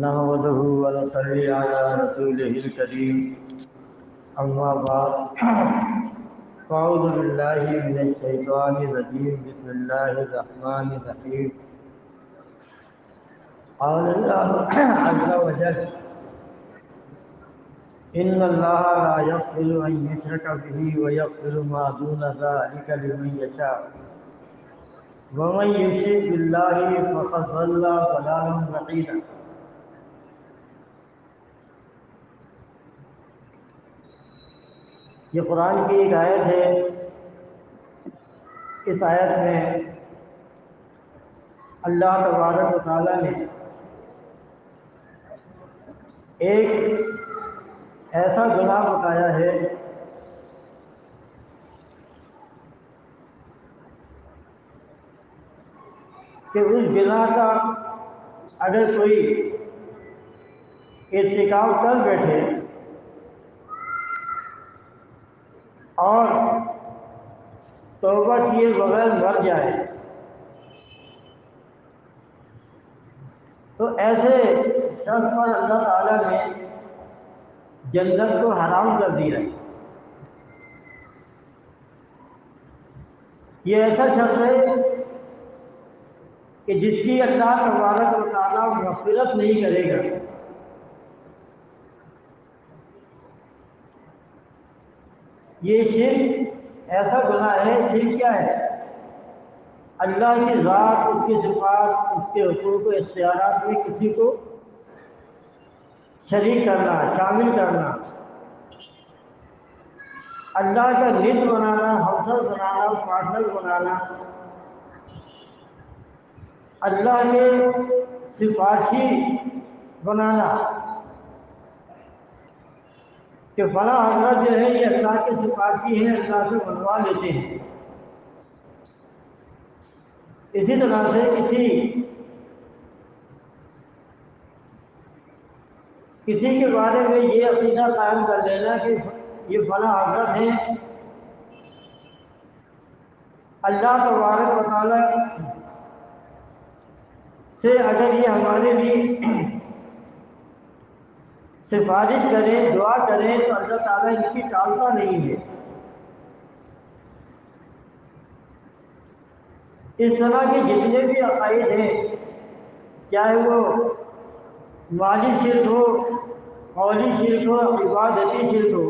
نحمده ونصلي على رسوله الكريم أما بعد فأعوذ بالله من الشيطان الرجيم بسم الله الرحمن الرحيم قال الله عز وجل إن الله لا يغفر أن يشرك به ويغفر ما دون ذلك لمن يشاء ومن يشرك بالله فقد ضل ضلالا بعيدا۔ یہ قرآن کی ایک آیت ہے۔ اس آیت میں اللہ تبارک و تعالیٰ نے ایک ایسا گناہ بتایا ہے کہ اس گناہ کا اگر کوئی ارتکاب کر بیٹھے اور توبہ کیے بغیر مر جائے تو ایسے شخص پر اللہ تعالیٰ نے جنت کو حرام کر دیا۔ یہ ایسا شخص ہے کہ جس کی اللہ تبارک و تعالیٰ مغفرت نہیں کرے گا۔ یہ شرک ایسا گناہ ہے۔ شرک کیا ہے؟ اللہ کی ذات، اس کی صفات، اس کے حقوق و اختیارات میں کسی کو شریک کرنا، شامل کرنا، اللہ کا ند بنانا، ہمسر بنانا، پارٹنر بنانا، اللہ کے سفارشی بنانا کہ فلاں حضرت جو ہے یہ اللہ کے سفارشی ہیں، اللہ سے منوا لیتے ہیں۔ اسی طرح سے کسی کے بارے میں یہ عقیدہ قائم کر لینا کہ یہ فلاں حضرت ہیں، اللہ تبارک و تعالیٰ سے اگر یہ ہمارے لیے سفارش کریں، دعا کریں تو اللہ تعالیٰ ان کی ٹالتا نہیں ہے۔ اس طرح کے جتنے بھی عقائد ہیں، چاہے وہ مالی شرک ہو، قولی شرک ہو، عبادتی شرک ہو،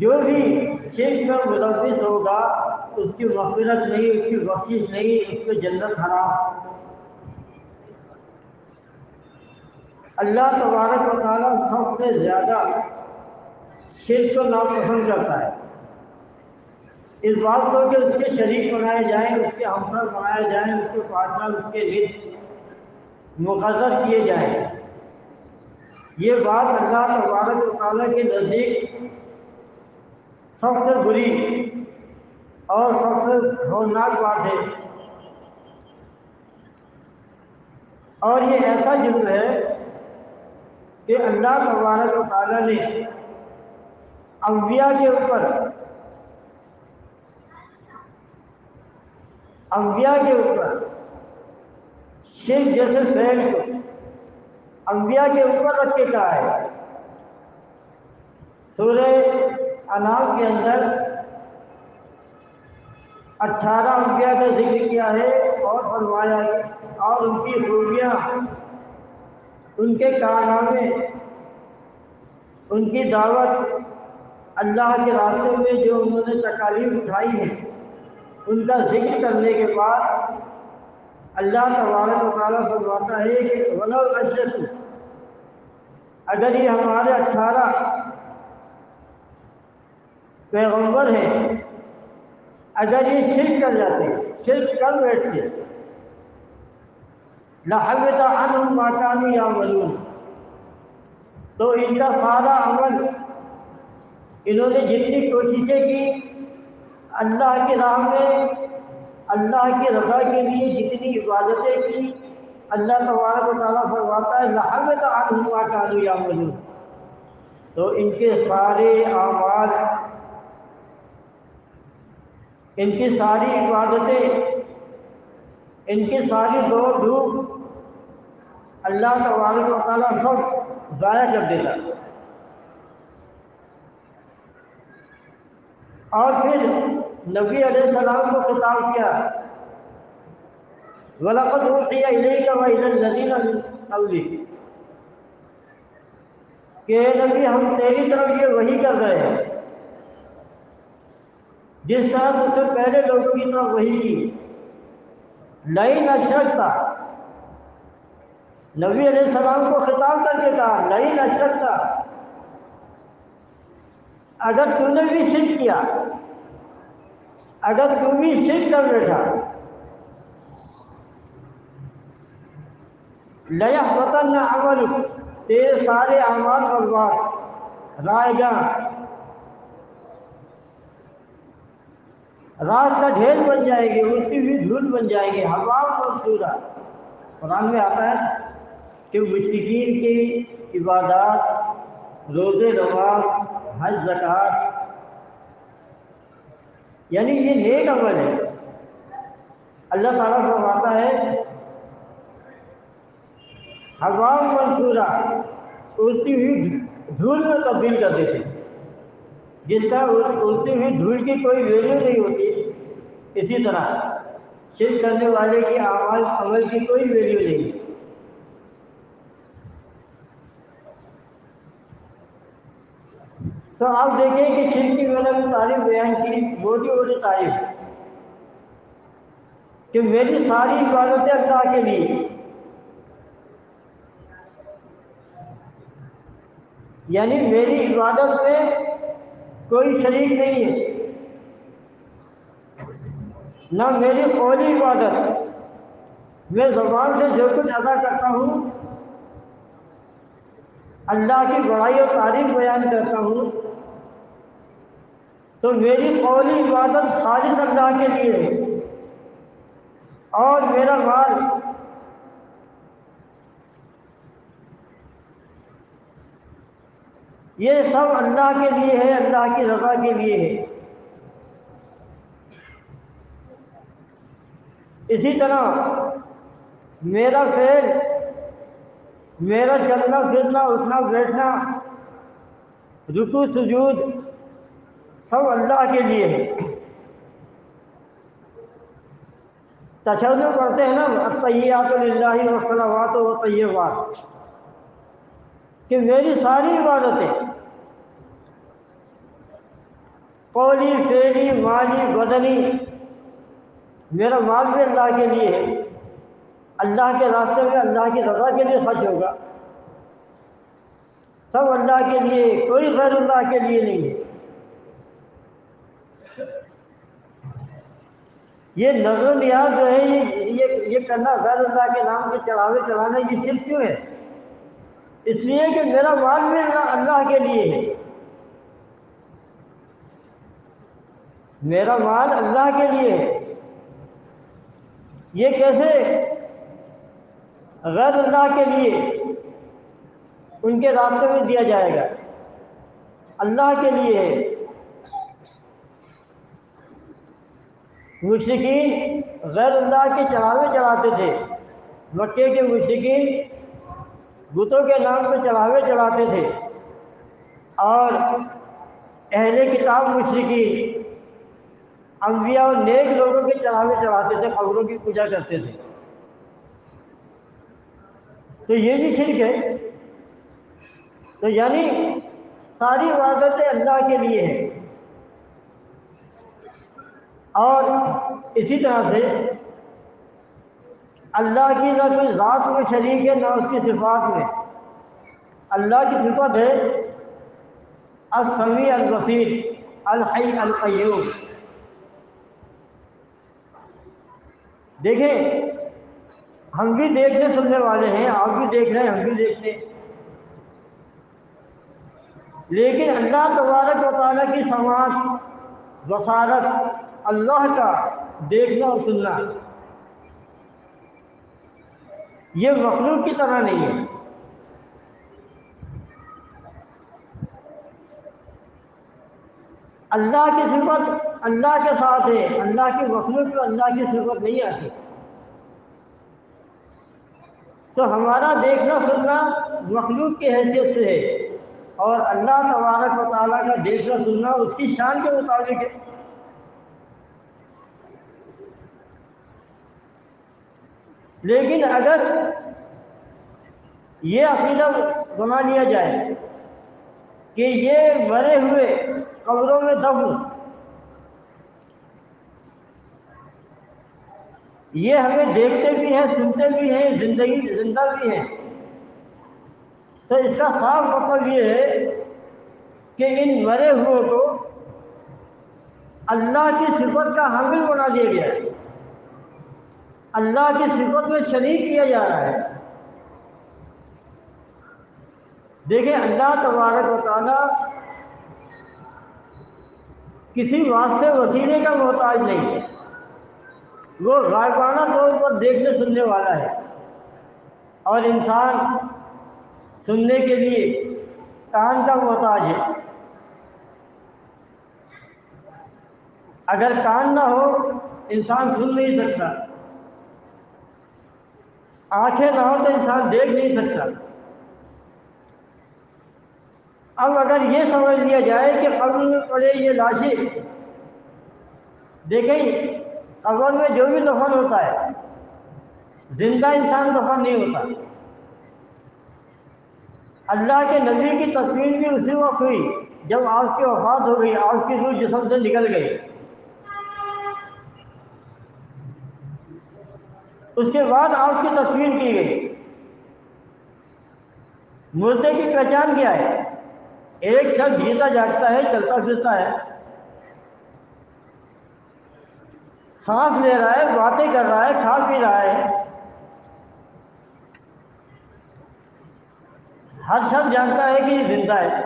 جو بھی شرک میں ملوث ہوگا اس کی مغفرت نہیں، اس کی بخشش نہیں، اس کو جنت حرام۔ اللہ تبارک و تعالیٰ سب سے زیادہ شرک کو ناپسند کرتا ہے۔ اس بات کو کہ اس کے شریک بنائے جائیں، اس کے ہمسر بنائے جائیں، اس کے پارٹنر، اس کے ند مقرر کیے جائیں، یہ بات اللہ تبارک و تعالیٰ کے نزدیک سب سے بری اور سب سے ہولناک بات ہے۔ اور یہ ایسا جرم ہے کہ اللہ تبارک و تعالیٰ نے انبیاء کے اوپر شرک جیسے فعل کو انبیاء کے اوپر رکھ کے کہا ہے۔ سورہ انعام کے اندر 18 انبیاء کا ذکر کیا ہے اور فرمایا اور ان کی خوبیاں، ان کے کارنامے، ان کی دعوت، اللہ کے راستے میں جو انہوں نے تکالیف اٹھائی ہیں، ان کا ذکر کرنے کے بعد اللہ تبارک و تعالیٰ فرماتا ہے کہ وَلَوْ أَشْرَكُوا، اگر یہ ہمارے 18 پیغمبر ہیں، اگر یہ شرک کر جاتے، شرک کر بیٹھتے، لَحَبِطَ عَنْهُمْ مَا كَانُوا يَعْمَلُونَ، تو ان کا سارا عمل، انہوں نے جتنی کوششیں کی اللہ کی راہ میں، اللہ کی رضا کے لیے جتنی عبادتیں کی، اللہ تبارک و تعالیٰ فرماتا ہے لَحَبِطَ عَنْهُمْ مَا كَانُوا يَعْمَلُونَ، تو ان کے سارے اعمال، ان کی ساری عبادتیں ان کی ساری دوڑ دھوپ اللہ تبارک و تعالیٰ سب ضائع کر دیتا۔ اور پھر نبی علیہ السلام کو خطاب کیا، وَلَقَدْ أُوحِيَ إِلَيْكَ وَإِلَى الَّذِينَ مِن قَبْلِكَ، کہ اے نبی ہم تیری طرف یہ وحی کر رہے ہیں جس طرح تجھ سے پہلے لوگوں کی طرف وحی کی۔ لئن اشرکتا، نبی علیہ السلام کو خطاب کر کے کہا لئن اشرکتا، اگر تو نے بھی شرک کیا، اگر تو بھی شرک کر بیٹھا، لَيَحْبَطَنَّ عَمَلُكَ، تیرے سارے اعمال برباد، رائگاں، رات کا ڈھیر بن جائے گی، اڑتی ہوئی دھول بن جائے گی، ہوا منصورہ۔ قرآن میں آتا ہے کہ مشرکین کی عبادات، روزے نماز، حج زکوٰۃ، یعنی یہ نیک عمل ہے، اللہ تعالیٰ فرماتا ہے ہوا منصورہ، اڑتی ہوئی دھول میں تبدیل کر دیتے۔ جس طرح اڑتی ہوئی دھول کی کوئی ویلیو نہیں ہوتی، اسی طرح شرک کرنے والے کی اعمال عمل کی کوئی ویلیو نہیں۔ تو آپ دیکھیں کہ شرک کی میں نے تعریف بیان کی، موٹی موٹی تعریف، کہ میری ساری عبادتیں اللہ کے لیے، یعنی میری عبادت میں کوئی شریک نہیں ہے، نہ میری قولی عبادت، میں زبان سے جو کچھ ادا کرتا ہوں، اللہ کی بڑائی اور تعریف بیان کرتا ہوں، تو میری قولی عبادت خالص اللہ کے لیے ہے، اور میرا مال یہ سب اللہ کے لیے ہے، اللہ کی رضا کے لیے ہے۔ اسی طرح میرا فعل، میرا چلنا پھرنا، اٹھنا بیٹھنا، رکوع سجود، سب اللہ کے لیے ہے۔ تشہد پڑھتے ہیں نا، التحیات للہ والصلوات والطیبات، کہ میری ساری عبادتیں قولی، فعلی، مالی، بدنی، میرا مال بھی اللہ کے لیے ہے، اللہ کے راستے میں اللہ کی رضا کے لیے خرچ ہوگا، سب اللہ کے لیے، کوئی غیر اللہ کے لیے نہیں ہے۔ یہ نظر و نیاز جو ہے، یہ کرنا غیر اللہ کے نام کے چڑھاوے چڑھانا، یہ شرک کیوں ہے؟ اس لیے کہ میرا مال بھی اللہ کے لیے ہے، میرا مال اللہ کے لیے ہے۔ یہ کیسے غیر اللہ کے لیے ان کے راستے میں دیا جائے گا؟ اللہ کے لیے ہے۔ مشرکین غیر اللہ کے چڑھاوے چڑھاتے تھے، مکے کے مشرکین بتوں کے نام پہ چڑھاوے چڑھاتے تھے، اور اہل کتاب مشرکین انبیاء اور نیک لوگوں کے چڑھاوے چڑھاتے تھے، قبروں کی پوجا کرتے تھے۔ تو یہ بھی شرک ہے۔ تو یعنی ساری عبادتیں اللہ کے لیے ہیں، اور اسی طرح سے اللہ کی نہ کوئی ذات میں شریک ہے، نہ اس کی صفات میں۔ اللہ کی صفت ہے السمیع البصیر، الحی القیوم۔ دیکھیں، ہم بھی دیکھنے سننے والے ہیں، آپ بھی دیکھ رہے ہیں، ہم بھی دیکھتے ہیں، لیکن اللہ تبارک و تعالیٰ کی سماعت، بصارت، اللہ کا دیکھنا اور سننا، یہ مخلوق کی طرح نہیں ہے۔ اللہ کی صفت اللہ کے ساتھ ہے، اللہ کی مخلوق میں اللہ کی صفت نہیں آتی۔ تو ہمارا دیکھنا سننا مخلوق کی حیثیت سے ہے، اور اللہ تبارک و تعالیٰ کا دیکھنا سننا اس کی شان کے مطابق ہے۔ لیکن اگر یہ عقیدہ بنا لیا جائے کہ یہ مرے ہوئے قبروں میں دفن، یہ ہمیں دیکھتے بھی ہیں، سنتے بھی ہیں، زندہ بھی ہیں، تو اس کا صاف مطلب یہ ہے کہ ان مرے ہوئے کو اللہ کی صفت کا حامل بنا دیا گیا ہے، اللہ کی صفت میں شریک کیا جا رہا ہے۔ دیکھیں، اللہ تبارک و تعالیٰ کسی واسطے وسیلے کا محتاج نہیں ہے، وہ غائبانہ طور پر دیکھنے سننے والا ہے، اور انسان سننے کے لیے کان کا محتاج ہے۔ اگر کان نہ ہو انسان سن نہیں سکتا، آنکھیں نہ ہو تو انسان دیکھ نہیں سکتا۔ اب اگر یہ سمجھ لیا جائے کہ قبر میں پڑے یہ لاشیں، دیکھیں قبر میں جو بھی دفن ہوتا ہے، زندہ انسان دفن نہیں ہوتا۔ اللہ کے نبی کی تصویر بھی اسی وقت ہوئی جب آپ کی وفات ہو گئی، آپ کی روح جسم سے نکل گئی، اس کے بعد آپ کی تصویر کی گئی۔ مردے کی پہچان کیا ہے؟ ایک شخص جیتا جاگتا ہے، چلتا پھرتا ہے، سانس لے رہا ہے، باتیں کر رہا ہے، کھا پی رہا ہے، ہر شخص جانتا ہے کہ یہ زندہ ہے۔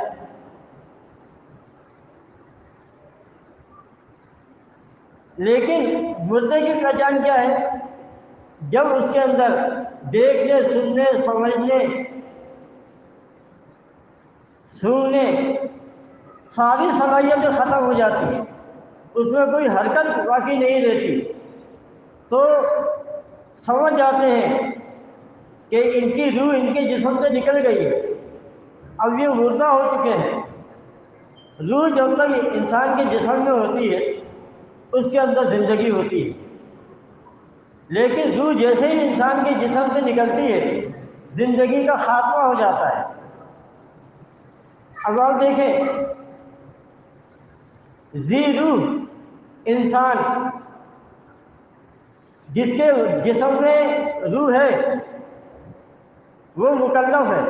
لیکن مردے کی پہچان کیا ہے؟ جب اس کے اندر دیکھنے، سننے، سمجھنے، سننے ساری صلاحیتیں ختم ہو جاتی ہیں، اس میں کوئی حرکت باقی نہیں رہتی، تو سمجھ جاتے ہیں کہ ان کی روح ان کے جسم سے نکل گئی ہے، اب یہ مردہ ہو چکے ہیں۔ روح جب تک انسان کے جسم میں ہوتی ہے اس کے اندر زندگی ہوتی ہے، لیکن روح جیسے ہی انسان کے جسم سے نکلتی ہے زندگی کا خاتمہ ہو جاتا ہے۔ اب آپ دیکھیں، ذی روح انسان جس کے جسم میں روح ہے وہ مکلف ہے،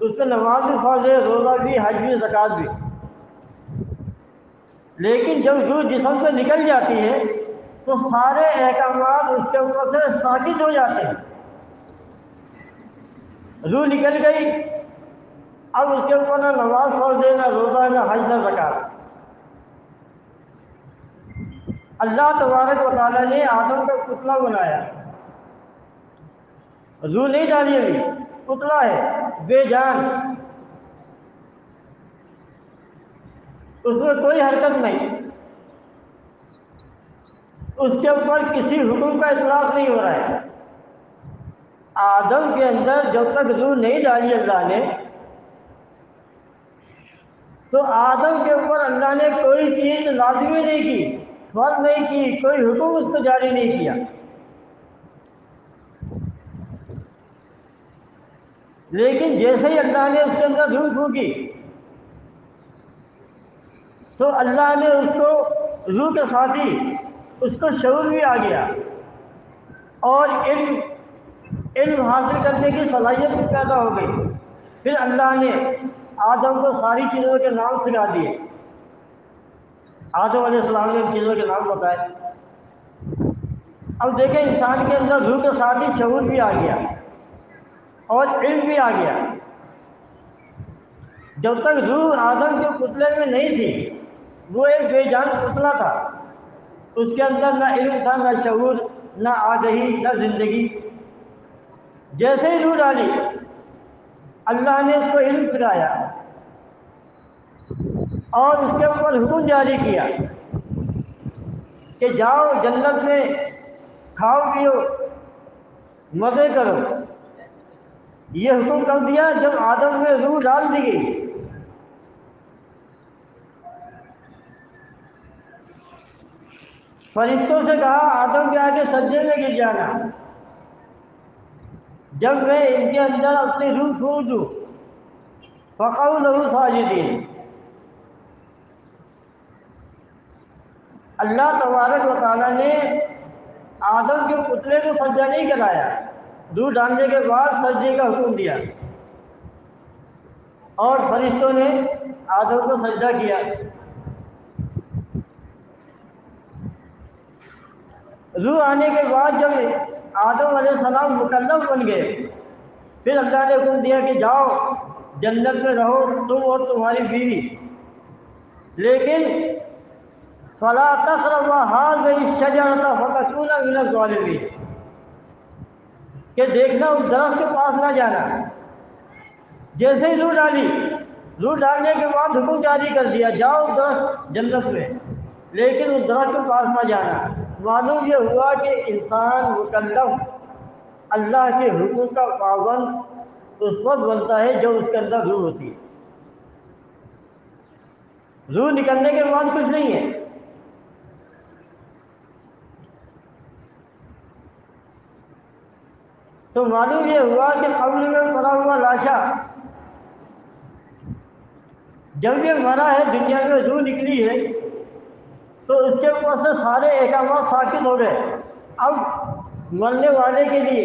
اس پہ نماز بھی فرض ہے، روزہ بھی، حج بھی، زکوٰۃ بھی۔ لیکن جب روح جسم سے نکل جاتی ہے تو سارے احکامات اس کے اوپر سے ساقط ہو جاتے ہیں۔ روح نکل گئی، اب اس کے اوپر نہ نماز فرض ہے، نہ روزہ، نہ حج، نہ زکوٰۃ۔ اللہ تبارک و تعالیٰ نے آدم کا پتلا بنایا، روح نہیں ڈالی ابھی، پتلا ہے بے جان، اس میں کوئی حرکت نہیں، اس کے اوپر کسی حکم کا اطلاق نہیں ہو رہا ہے۔ آدم کے اندر جب تک روح نہیں ڈالی اللہ نے، تو آدم کے اوپر اللہ نے کوئی چیز لازمی نہیں کی، فرض نہیں کی، کوئی حکم اس کو جاری نہیں کیا۔ لیکن جیسے ہی اللہ نے اس کے اندر روح پھونکی تو اللہ نے اس کو روح کے ساتھ ہی اس کو شعور بھی آ گیا، اور علم حاصل کرنے کی صلاحیت بھی پیدا ہو گئی۔ پھر اللہ نے آدم کو ساری چیزوں کے نام سکھا دیے، آدم علیہ السلام نے ان چیزوں کے نام بتائے۔ اب دیکھیں، انسان کے اندر روح کے ساتھ ہی شعور بھی آ گیا اور علم بھی آ گیا۔ جب تک روح آدم کے پتلے میں نہیں تھی وہ ایک بے جان پتلا تھا، اس کے اندر نہ علم تھا، نہ شعور، نہ آگہی، نہ زندگی۔ جیسے ہی روح ڈالی اللہ نے اس کو علم سکھایا اور اس کے اوپر حکم جاری کیا کہ جاؤ جنت میں کھاؤ پیو، مزے کرو، یہ حکم کر دیا جب آدم میں روح ڈال دی گئی۔ فرشتوں سے کہا آدم کے آگے سجدے میں گر جانا جب میں ان کے اندر اپنی روح پھونک دوں۔ فقعوا لہ ساجدین۔ اللہ تبارک و تعالیٰ نے آدم کے پتلے کو سجدہ نہیں کرایا، روح ڈالنے کے بعد سجدے کا حکم دیا، اور فرشتوں نے آدم کو سجدہ کیا۔ روح آنے کے بعد جب آدم علیہ السلام مکلف بن گئے، پھر اللہ نے حکم دیا کہ جاؤ جنت میں رہو تم اور تمہاری بیوی، لیکن فلا تقربا هذه الشجرة فتكونا من الظالمین، کہ دیکھنا اس درخت کے پاس نہ جانا۔ جیسے ہی روح ڈالی، روح ڈالنے کے بعد حکم جاری کر دیا جاؤ درخت جنت میں، لیکن اس درخت کے پاس نہ جانا۔ معلوم یہ ہوا کہ انسان مکلف اللہ کے حکم کا پابند اس وقت بنتا ہے جب اس کے اندر روح ہوتی ہے۔ روح نکلنے کے بعد کچھ نہیں ہے۔ تو معلوم یہ ہوا کہ قبر میں پڑا ہوا لاشا جب یہ مرا ہے، دنیا میں روح نکلی ہے، تو اس کے اوپر سے سارے احکامات ساقط ہو گئے۔ اب مرنے والے کے لیے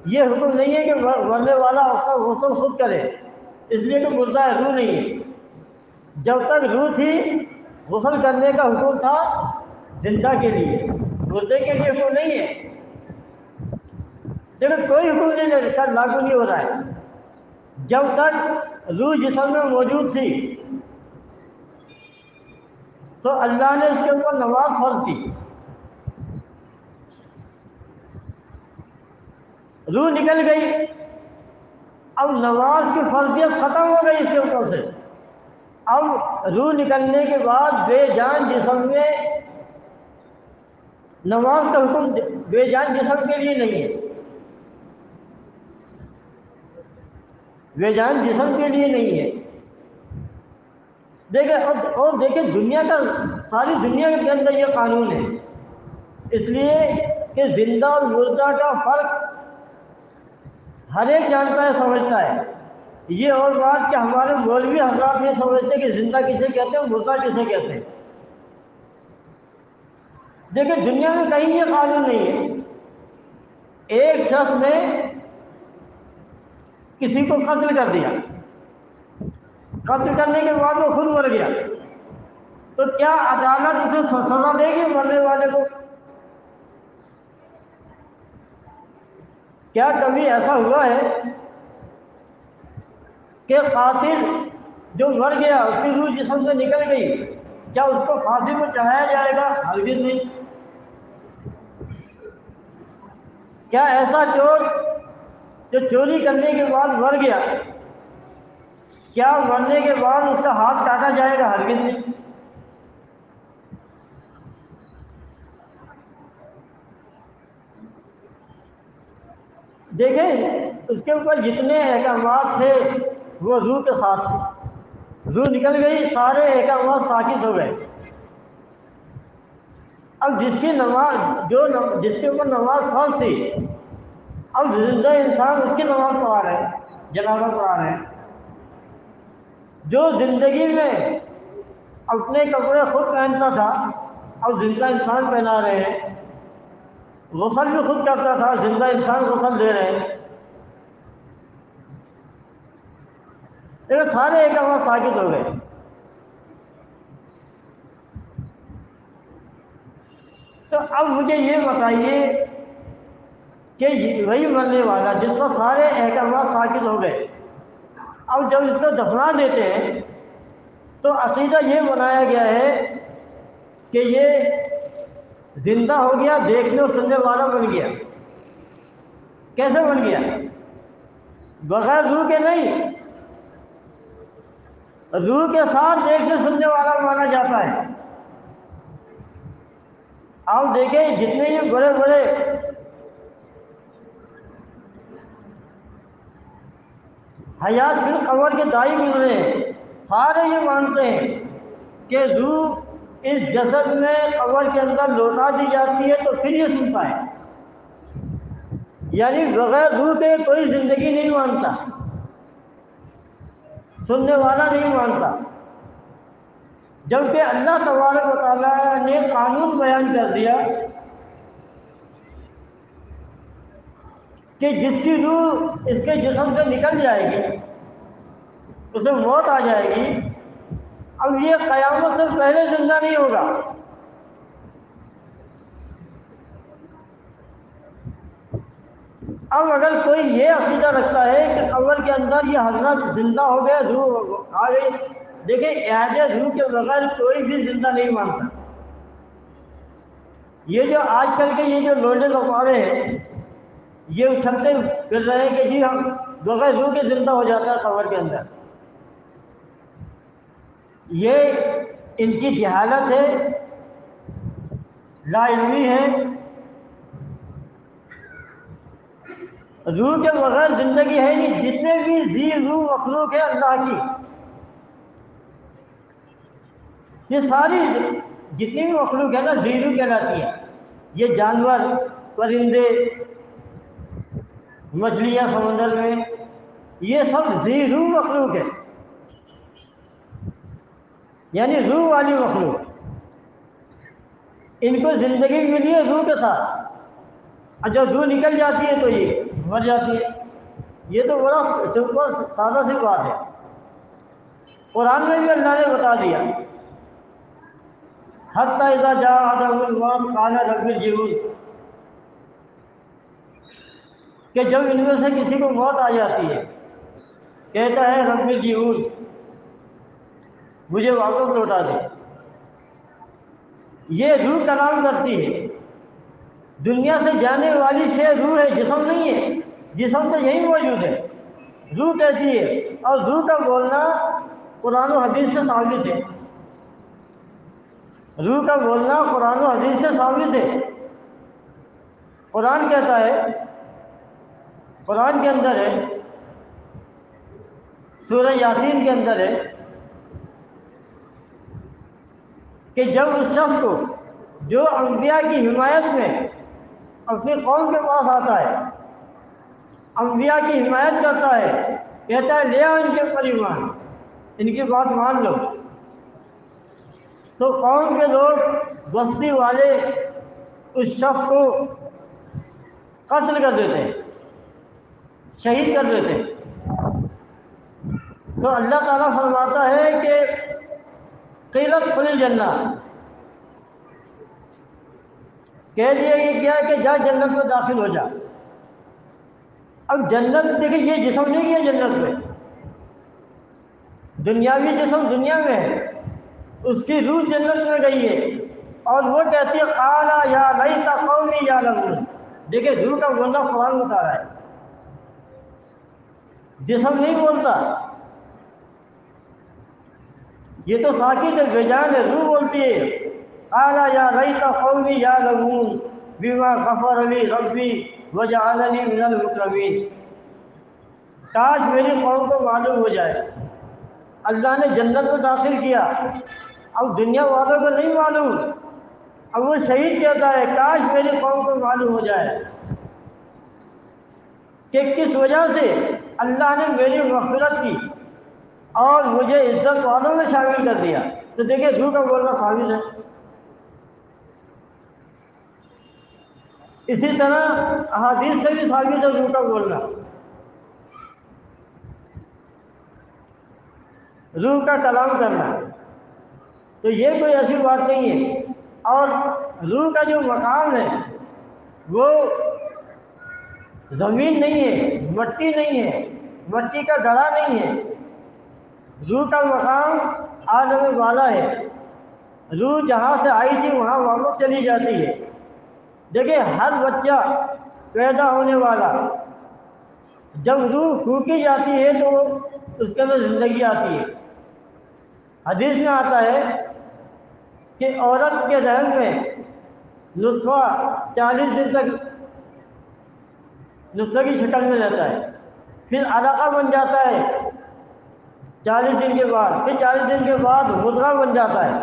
یہ حکم نہیں ہے کہ مرنے والا اپنا غسل خود کرے، اس لیے کہ مردہ ہے، روح نہیں ہے۔ جب تک روح تھی غسل کرنے کا حکم تھا زندہ کے لیے، مردے کے لیے حکم نہیں ہے۔ لیکن کوئی حکم نہیں لاگو نہیں ہو رہا ہے جب تک روح جسم میں موجود تھی۔ تو اللہ نے اس کے اوپر نماز فرض کی، روح نکل گئی، اب نماز کی فرضیت ختم ہو گئی اس کے اوپر سے۔ اب روح نکلنے کے بعد بے جان جسم میں نماز کا حکم بے جان جسم کے لیے نہیں ہے، بے جان جسم کے لیے نہیں ہے۔ دیکھیں اور دیکھیں دنیا کا، ساری دنیا کے اندر یہ قانون ہے، اس لیے کہ زندہ اور مردہ کا فرق ہر ایک جانتا ہے، سمجھتا ہے۔ یہ اور بات کہ ہمارے مولوی حضرات نہیں سمجھتے کہ زندہ کسے کہتے ہیں، مردہ کسے کہتے ہیں۔ دیکھیں دنیا میں کہیں یہ قانون نہیں ہے۔ ایک شخص نے کسی کو قتل کر دیا، قتل کرنے کے بعد وہ خود مر گیا، تو کیا عدالت اسے سزا دے گی مرنے والے کو؟ کیا کبھی ایسا ہوا ہے کہ قاتل جو مر گیا اس کی روح جسم سے نکل گئی، کیا اس کو پھانسی پر چڑھایا جائے گا؟ ہرگز نہیں۔ کیا ایسا چور جو چوری کرنے کے بعد مر گیا، کیا مرنے کے بعد اس کا ہاتھ کاٹا جائے گا؟ ہرگز نہیں۔ دیکھیں اس کے اوپر جتنے احکامات تھے وہ روح کے ساتھ تھے، روح نکل گئی، سارے احکامات ساقط ہو گئے۔ اب جس کی نماز جس کے اوپر نماز فرض تھی، اب زندہ انسان اس کی نماز پڑھا رہے ہیں، جنازہ پڑھا رہے ہیں۔ جو زندگی میں اپنے کپڑے خود پہنتا تھا اب زندہ انسان پہنا رہے ہیں، غسل بھی خود کرتا تھا زندہ انسان غسل دے رہے ہیں۔ لیکن سارے احکامات ساقط ہو گئے۔ تو اب مجھے یہ بتائیے کہ وہی مرنے والا جس پر سارے احکامات ساقط ہو گئے، اب جب اس کو دفنا دیتے ہیں تو عقیدہ یہ بنایا گیا ہے کہ یہ زندہ ہو گیا، دیکھنے اور سننے والا بن گیا۔ کیسے بن گیا؟ بغیر روح کے نہیں، روح کے ساتھ دیکھنے سننے والا مانا جاتا ہے۔ آپ دیکھیں جتنے یہ بڑے بڑے حیات فی القبر کے دائی گزرے ہیں، سارے یہ مانتے ہیں کہ روح اس جسد میں قبر کے اندر لوٹا دی جاتی ہے تو پھر یہ سنتا ہے، یعنی بغیر روح کے کوئی زندگی نہیں مانتا، سننے والا نہیں مانتا۔ جبکہ اللہ تبارک و تعالیٰ نے قانون بیان کر دیا کہ جس کی روح اس کے جسم سے نکل جائے گی، اسے موت آ جائے گی، اب یہ قیامت سے پہلے زندہ نہیں ہوگا۔ اب اگر کوئی یہ عقیدہ رکھتا ہے کہ قبر کے اندر یہ حضرت زندہ ہو گئے، روح آ گئی، دیکھیں اعادہ روح کے بغیر کوئی بھی زندہ نہیں مانتا۔ یہ جو آج کل کے یہ جو لوڈے لفارے ہیں، یہ اچھلتے پھر رہے ہیں کہ جی ہم بغیر روح کے زندہ ہو جاتا ہے قبر کے اندر۔ یہ ان کی جہالت ہے، لا علمی ہے۔ روح کے بغیر زندگی ہے نہیں۔ جتنے بھی ذی روح مخلوق ہے اللہ کی، یہ ساری جتنی بھی مخلوق ہے نا ذی روح کہلاتی ہے۔ یہ جانور، پرندے، مچھلیاں سمندر میں، یہ سب ذی روح مخلوق ہے، یعنی روح والی مخلوق۔ ان کو زندگی ملی ہے روح کے ساتھ، اور جب روح نکل جاتی ہے تو یہ مر جاتی ہے۔ یہ تو بڑا سمپل سادہ سی بات ہے، قرآن میں بھی اللہ نے بتا دیا، حتی اذا جاء احدهم الموت قال رب ارجعون، کہ جب ان میں سے کسی کو موت آ جاتی ہے کہتا ہے رب ارجعون، مجھے واپس لوٹا دے۔ یہ روح کلام کرتی ہے، دنیا سے جانے والی شے روح ہے، جسم نہیں ہے۔ جسم تو یہی موجود ہے، روح کیسی ہے؟ اور روح کا بولنا قرآن و حدیث سے ثابت ہے، روح کا بولنا قرآن و حدیث سے ثابت ہے۔ قرآن کہتا ہے، قرآن کے اندر ہے، سورہ یاسین کے اندر ہے کہ جب اس شخص کو جو انبیاء کی حمایت میں اپنی قوم کے پاس آتا ہے، انبیاء کی حمایت کرتا ہے، کہتا ہے لے آؤ ان کے اوپر ایمان، ان کی بات مان لو، تو قوم کے لوگ، بستی والے اس شخص کو قتل کر دیتے ہیں، شہید کر دیتے ہیں۔ تو اللہ تعالیٰ فرماتا ہے کہ قیلت ادخل الجنہ، کہہ دیا یہ کیا کہ جا جنت میں داخل ہو جا۔ اب جنت دیکھیں، یہ جسم نہیں ہے جنت میں، دنیاوی جسم دنیا میں ہے، اس کی روح جنت میں گئی ہے، اور وہ کہتی ہے قال یا لیت قومی یعلمون۔ دیکھیں روح کا بولنا قرآن بتا رہا ہے، جسم نہیں بولتا، یہ تو ساکت ہے، بے جان ہے، روح بولتی ہے قال یا لیت قومی یعلمون بما غفر لی ربی وجعلنی من المکرمین۔ کاش میری قوم کو معلوم ہو جائے، اللہ نے جنت میں داخل کیا، اب دنیا والوں کو نہیں معلوم۔ اب وہ شہید کہتا ہے کاش میری قوم کو معلوم ہو جائے کہ کس وجہ سے اللہ نے میری مغفرت کی اور مجھے عزت والوں میں شامل کر دیا۔ تو دیکھیں روح کا بولنا ثابت ہے۔ اسی طرح احادیث سے بھی ثابت ہے روح کا بولنا، روح کا کلام کرنا۔ تو یہ کوئی ایسی بات نہیں ہے۔ اور روح کا جو مقام ہے وہ زمین نہیں ہے، مٹی نہیں ہے، مٹی کا گڑھا نہیں ہے، روح کا مقام عالم بالا ہے۔ روح جہاں سے آئی تھی وہاں واپس چلی جاتی ہے۔ دیکھیں ہر بچہ پیدا ہونے والا جب روح پھونکی جاتی ہے تو اس کے اندر زندگی آتی ہے۔ حدیث میں آتا ہے کہ عورت کے رحم میں نطفہ 40 دن تک نطفے کی شکل میں رہتا ہے، پھر علقہ بن جاتا ہے 40 دن کے بعد، پھر 40 دن کے بعد مضغہ بن جاتا ہے،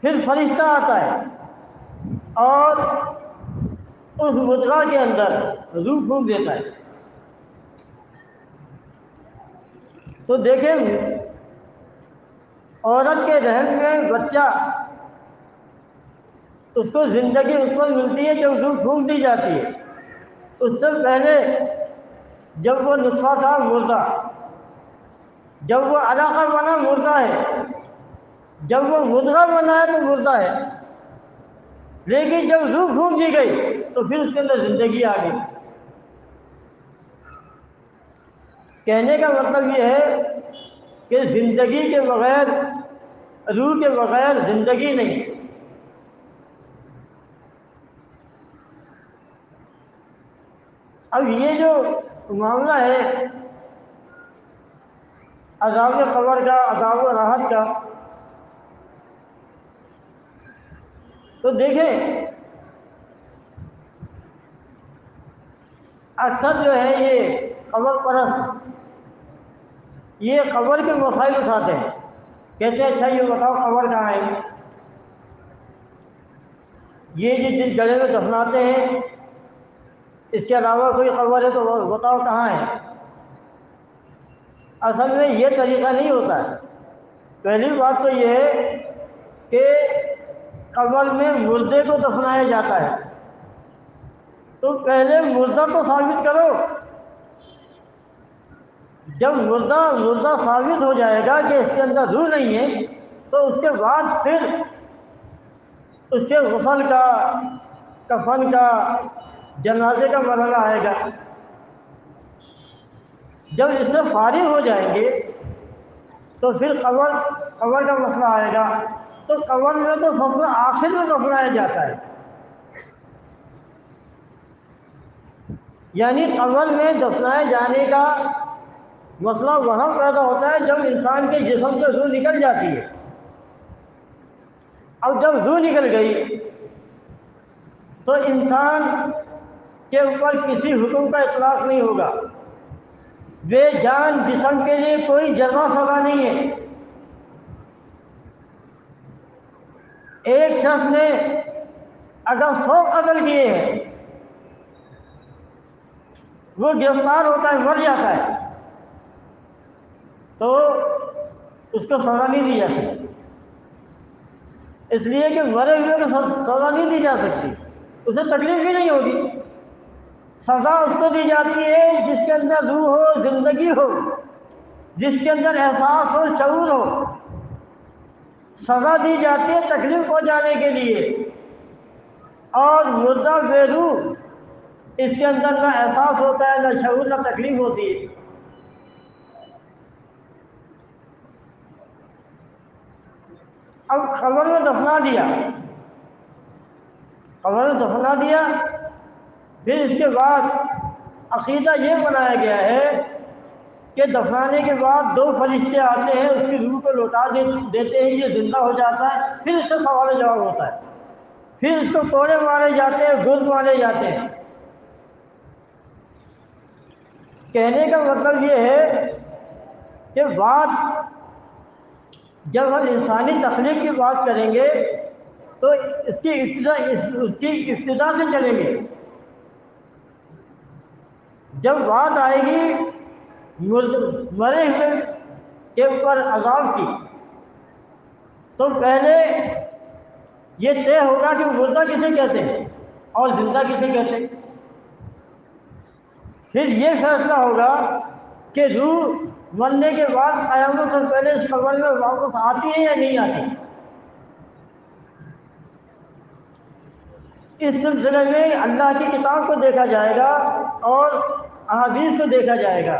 پھر فرشتہ آتا ہے اور اس مضغہ کے اندر روح پھونک دیتا ہے۔ تو دیکھیں عورت کے رحم میں بچہ، اس کو زندگی اس وقت ملتی ہے جب روح پھونک دی جاتی ہے۔ اس سے پہلے جب وہ نطفہ تھا مردہ، جب وہ علقہ بنا مردہ ہے، جب وہ مضغہ بنا ہے تو مردہ ہے، لیکن جب روح پھونک دی گئی تو پھر اس کے اندر زندگی آ گئی۔ کہنے کا مطلب یہ ہے کہ زندگی کے بغیر، روح کے بغیر زندگی نہیں۔ اب یہ جو معاملہ ہے عذاب قبر کا، عذاب و راحت کا، تو دیکھیں اکثر جو ہے یہ قبر پرست یہ قبر کے مسائل اٹھاتے ہیں، کہتے ہیں اچھا یہ بتاؤ قبر کہاں ہے؟ یہ جس جگہ میں دفناتے ہیں اس کے علاوہ کوئی قبر ہے تو بتاؤ کہاں ہے؟ اصل میں یہ طریقہ نہیں ہوتا ہے۔ پہلی بات تو یہ ہے کہ قبر میں مردے کو دفنایا جاتا ہے، تو پہلے مردہ تو ثابت کرو۔ جب مردہ ثابت ہو جائے گا کہ اس کے اندر روح نہیں ہے تو اس کے بعد پھر اس کے غسل کا، کفن کا، جنازے کا مرحلہ آئے گا۔ جب اس سے فارغ ہو جائیں گے تو پھر قبر کا مسئلہ آئے گا۔ تو قبر میں تو سب سے آخر میں دفنایا جاتا ہے، یعنی قبر میں دفنائے جانے کا مسئلہ وہاں پیدا ہوتا ہے جب انسان کے جسم سے روح نکل جاتی ہے۔ اب جب روح نکل گئی تو انسان کے اوپر کسی حکم کا اطلاق نہیں ہوگا، بے جان جسم کے لیے کوئی جزا سزا نہیں ہے۔ ایک شخص نے اگر 100 قتل کیے ہیں وہ گرفتار ہوتا ہے، مر جاتا ہے، تو اس کو سزا نہیں دی جاتی، اس لیے کہ مرے ہوئے کو سزا نہیں دی جا سکتی، اسے تکلیف بھی نہیں ہوگی۔ سزا اس کو دی جاتی ہے جس کے اندر روح ہو، زندگی ہو، جس کے اندر احساس ہو، شعور ہو۔ سزا دی جاتی ہے تکلیف پہنچانے کے لیے، اور مردہ بے روح اس کے اندر نہ احساس ہوتا ہے، نہ شعور، نہ تکلیف ہوتی ہے۔ اب قبر میں دفنا دیا، قبر میں دفنا دیا، پھر اس کے بعد عقیدہ یہ بنایا گیا ہے کہ دفنانے کے بعد 2 فرشتے آتے ہیں، اس کی روح کو لوٹا دیتے ہیں، یہ زندہ ہو جاتا ہے، پھر اس سے سوال و جواب ہوتا ہے، پھر اس کو کوڑے مارے جاتے ہیں، گرد مارے جاتے ہیں۔ کہنے کا مطلب یہ ہے کہ بات جب ہم انسانی تخلیق کی بات کریں گے تو اس کی ابتدا سے چلیں گے۔ جب بات آئے گی مرے ہوئے کے اوپر عذاب کی تو پہلے یہ طے ہوگا کہ مردہ کسے کہتے ہیں اور زندہ کسے کہتے ہیں۔ پھر یہ فیصلہ ہوگا کہ روح مرنے کے بعد قیامت سے پہلے اس قبر میں واپس آتی ہے یا نہیں آتی۔ اس سلسلے میں اللہ کی کتاب کو دیکھا جائے گا اور احادیث کو دیکھا جائے گا۔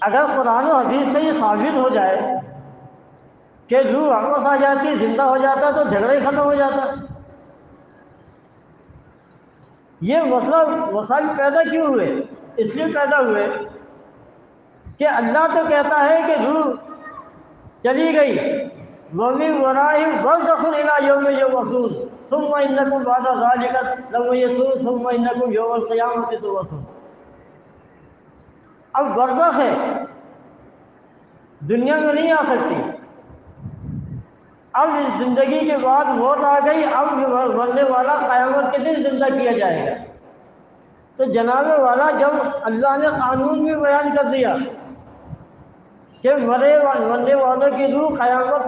اگر قرآن و حدیث سے یہ ثابت ہو جائے کہ روح واپس آ جاتی، زندہ ہو جاتا، تو جھگڑا ہی ختم ہو جاتا۔ یہ مسائل پیدا کیوں ہوئے؟ اس لیے پیدا ہوئے کہ اللہ تو کہتا ہے کہ روح چلی گئی، وَمِن وَرَائِهِمْ بَرْزَخٌ إِلَىٰ يَوْمِ يُبْعَثُونَ، ثم انکم بعد ذلک لمیتون ثم انکم یوم القیامۃ تبعثون۔ اب برزخ ہے، دنیا میں نہیں آ سکتی، اب اس زندگی کے بعد موت آ گئی، اب مرنے والا قیامت کے دن زندہ کیا جائے گا۔ تو جناب والا جب اللہ نے قانون بھی بیان کر دیا کہ مرنے والوں کی روح قیامت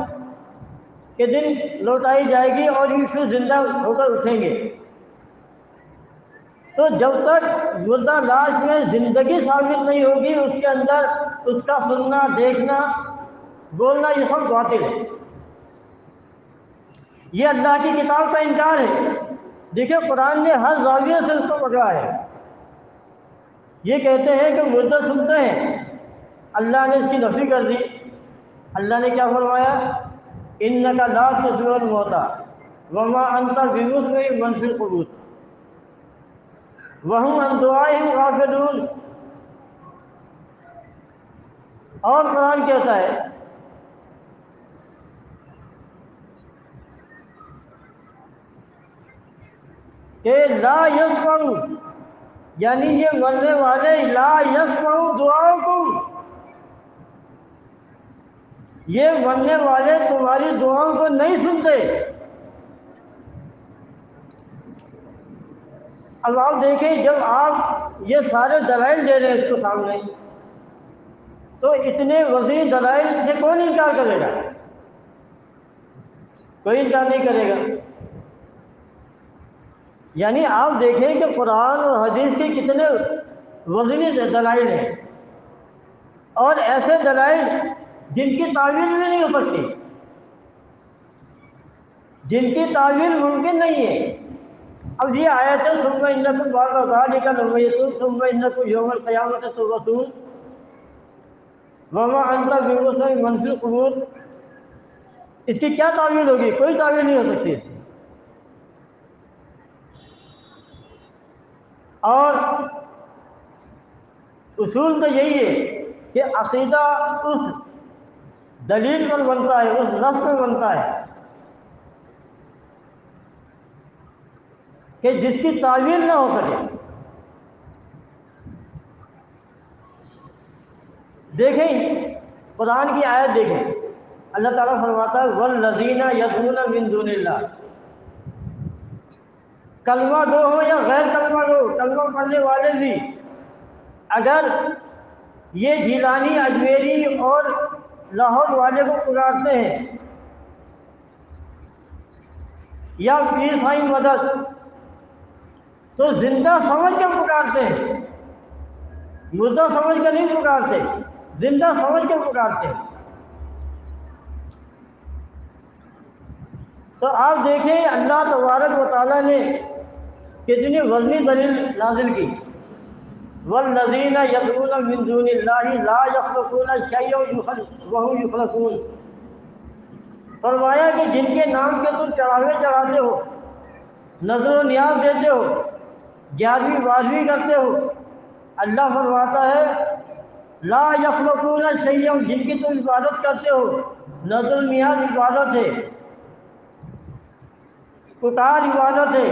کے دن لوٹائی جائے گی اور یہ پھر زندہ ہو کر اٹھیں گے، تو جب تک مردہ لاش میں زندگی ثابت نہیں ہوگی، اس کے اندر اس کا سننا، دیکھنا، بولنا یہ سب باطل ہے۔ یہ اللہ کی کتاب کا انکار ہے۔ دیکھیں قرآن نے ہر زاویے سے اس کو پکڑا ہے۔ یہ کہتے ہیں کہ مردہ سنتے ہیں، اللہ نے اس کی نفی کر دی۔ اللہ نے کیا فرمایا؟ اِنَّكَ لَا تُسْمِعُ الْمَوْتَىٰ وَمَا أَنتَ بِمُسْمِعٍ مَّن فِي الْقُبُورِ وَهُمْ عَن دُعَائِهِمْ غَافِلُونَ۔ اور قرآن کہتا ہے کہ لا يسمعوا، یعنی یہ مرنے والے لا يسمعوا دعاؤکم، یہ مرنے والے تمہاری دعاؤں کو نہیں سنتے۔ اب آپ دیکھیں جب آپ یہ سارے دلائل دے رہے ہیں اس کو سامنے، تو اتنے وسیع دلائل سے کون انکار کرے گا؟ کوئی انکار نہیں کرے گا۔ یعنی آپ دیکھیں کہ قرآن اور حدیث کے کتنے وسیع دلائل ہیں، اور ایسے دلائل جن کی تعویل بھی نہیں ہو سکتی، جن کی تعویل ممکن نہیں ہے۔ اب یہ آیت ہے ثم انکم بعد ذلک لمیتون ثم انکم یوم القیامۃ تبعثون وما انت بمسمع من فی القبور، اس کی کیا تعویل ہوگی؟ کوئی تعویل نہیں ہو سکتی۔ اور اصول تو یہی ہے کہ عقیدہ اس دلیل پر بنتا ہے، اس نص پر بنتا ہے کہ جس کی تعویل نہ ہو سکے۔ دیکھیں قرآن کی آیت دیکھیں، اللہ تعالیٰ فرماتا ہے وَالَّذِينَ يَدْعُونَ مِن دُونِ اللَّهِ، کلمہ گو ہو یا غیر کلمہ گو، کلمہ پڑھنے والے بھی اگر یہ جیلانی، اجمیری اور لاہور والے کو پکارتے ہیں یا پیر سائی مدد، تو زندہ سمجھ کے پکارتے ہیں، مردہ سمجھ کے نہیں پکارتے، زندہ سمجھ کے پکارتے ہیں۔ تو آپ دیکھیں اللہ تبارک و تعالیٰ نے کتنی وزنی دلیل نازل کی، والذین یدعون من دون اللہ لا یخلقون شیئا وهم یخلقون۔ فرمایا کہ جن کے نام کے تم چڑھاوے چڑھاتے ہو، نظر و نیاز دیتے ہو، گیارہویں بارہویں کرتے ہو، اللہ فرماتا ہے لا یخلقون شیئا، جن کی تم عبادت کرتے ہو، نظر و نیاز عبادت ہے، پکار عبادت ہے،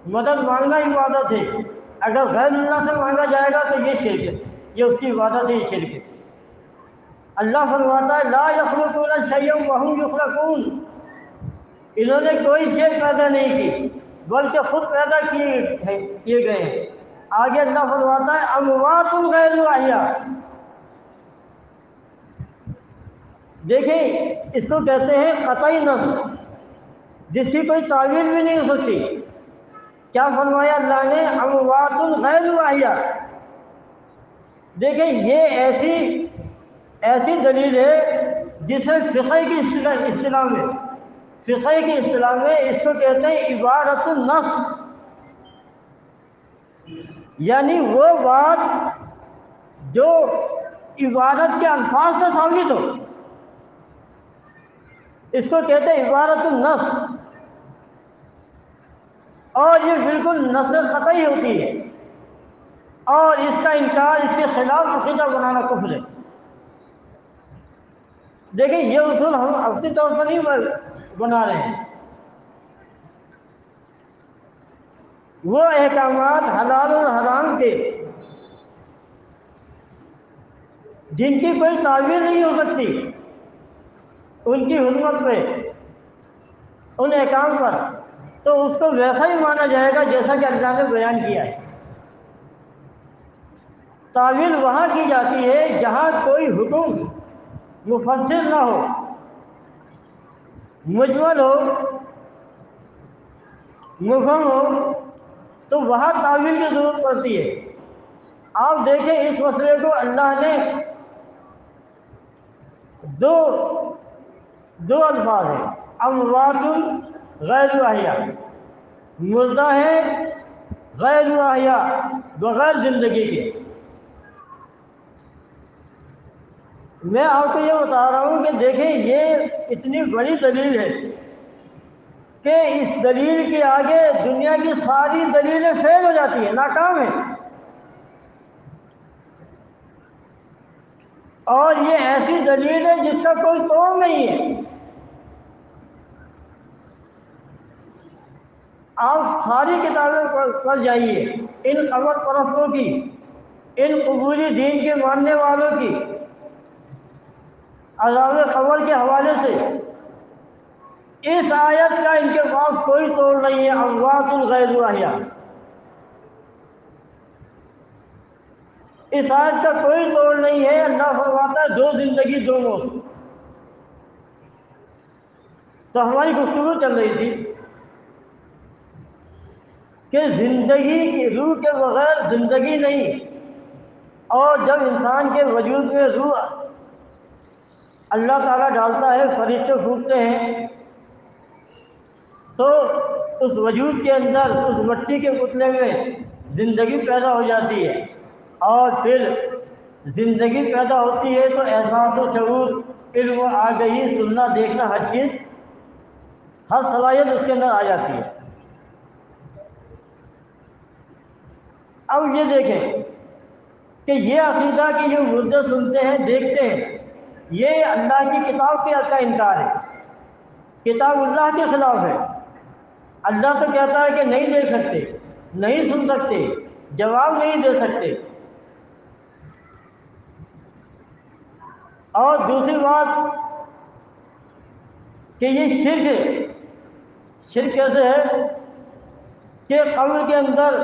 مدد مانگنا عبادت ہے۔ اگر غیر اللہ سے مانگا جائے گا تو یہ شرک ہے، یہ اس کی عبادت ہے، یہ شرک ہے۔ اللہ فرماتا ہے لا یخلقون شیئا وهم یخلقون، انہوں نے کوئی شے پیدا نہیں کی بلکہ خود پیدا کیے گئے ہیں۔ آگے اللہ فرماتا ہے اموات غیر احیاء۔ دیکھیں اس کو کہتے ہیں قطعی نص، جس کی کوئی تعویل بھی نہیں ہو سکتی۔ کیا فرمایا اللہ نے؟ اموات غیر احیاء۔ دیکھیں یہ ایسی دلیل ہے جسے فقہ کی اصطلاح میں اس کو کہتے ہیں عبارت النص، یعنی وہ بات جو عبارت کے الفاظ سے ثابت ہو، اس کو کہتے ہیں عبارت النص، اور یہ بالکل نص قطعی ہوتی ہے، اور اس کا انکار، اس کے خلاف عقیدہ بنانا کفر ہے۔ دیکھیں یہ اصول ہم اپنے طور پر نہیں بنا رہے ہیں، وہ احکامات حلال اور حرام کے جن کی کوئی تعویل نہیں ہو سکتی، ان کی حرمت پہ، ان احکام پر، تو اس کو ویسا ہی مانا جائے گا جیسا کہ اللہ نے بیان کیا ہے۔ تعویل وہاں کی جاتی ہے جہاں کوئی حکم مفصل نہ ہو، مجمل ہو، مبہم ہو، تو وہاں تعویل کی ضرورت پڑتی ہے۔ آپ دیکھیں اس مسئلے کو اللہ نے دو الفاظ ہیں، اموات غیر احیاء، مردہ ہے غیر احیاء، بغیر زندگی کے۔ میں آپ کو یہ بتا رہا ہوں کہ دیکھیں یہ اتنی بڑی دلیل ہے کہ اس دلیل کے آگے دنیا کی ساری دلیلیں فیل ہو جاتی ہیں، ناکام ہیں۔ اور یہ ایسی دلیل ہے جس کا کوئی توڑ نہیں ہے۔ آپ ساری کتابیں پڑھ جائیے ان قبر پرستوں کی، ان قبوری دین کے ماننے والوں کی، عذاب قبر کے حوالے سے اس آیت کا ان کے پاس کوئی توڑ نہیں ہے، اموات غیر احیاء۔ اس آیت کا کوئی توڑ نہیں ہے۔ اللہ فرماتا ہے دو زندگی دو موت۔ تو ہماری گفتگو چل رہی تھی کہ زندگی کی روح کے بغیر زندگی نہیں، اور جب انسان کے وجود میں روح اللہ تعالیٰ ڈالتا ہے، فرشتے پھونکتے ہیں، تو اس وجود کے اندر اس مٹی کے پتلے میں زندگی پیدا ہو جاتی ہے، اور پھر زندگی پیدا ہوتی ہے تو احساس و شعور، علم و آگہی، سننا دیکھنا، ہر چیز، ہر صلاحیت اس کے اندر آ جاتی ہے۔ اب یہ دیکھیں کہ یہ عقیدہ کہ جو مردے سنتے ہیں دیکھتے ہیں، یہ اللہ کی کتاب کا انکار ہے، کتاب اللہ کے خلاف ہے۔ اللہ تو کہتا ہے کہ نہیں دیکھ سکتے، نہیں سن سکتے، جواب نہیں دے سکتے۔ اور دوسری بات کہ یہ شرک ہے۔ شرک کیسے ہے کہ قبر کے اندر